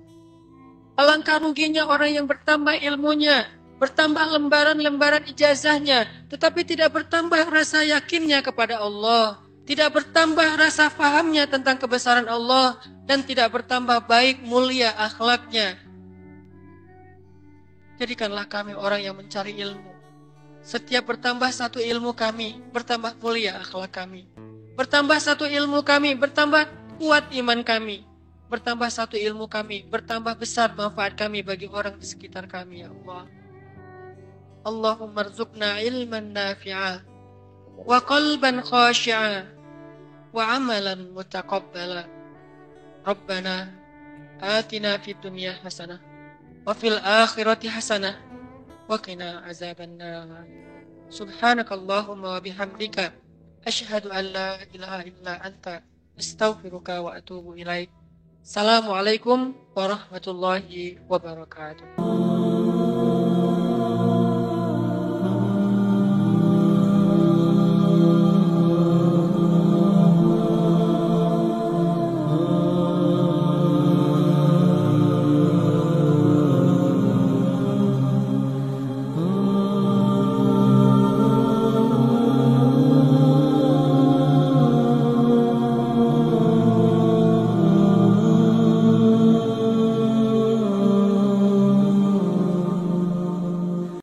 Alangkah ruginya orang yang bertambah ilmunya, bertambah lembaran-lembaran ijazahnya, tetapi tidak bertambah rasa yakinnya kepada Allah, tidak bertambah rasa fahamnya tentang kebesaran Allah, dan tidak bertambah baik mulia akhlaknya. Jadikanlah kami orang yang mencari ilmu. Setiap bertambah satu ilmu kami, bertambah mulia akhlak kami. Bertambah satu ilmu kami, bertambah kuat iman kami. Bertambah satu ilmu kami, bertambah besar manfaat kami bagi orang di sekitar kami, ya Allah. Allahumma rzuqna ilman nafi'a, wa qalban khashi'a, wa amalan mutaqabbala. Rabbana atina fid dunya hasanah, wa fil akhirati hasanah, wa qina azaban nar. Subhanakallahumma wa bihamdika, asyhadu an la ilaha illa anta, astaghfiruka wa atubu ilaik. Assalamualaikum warahmatullahi wabarakatuh.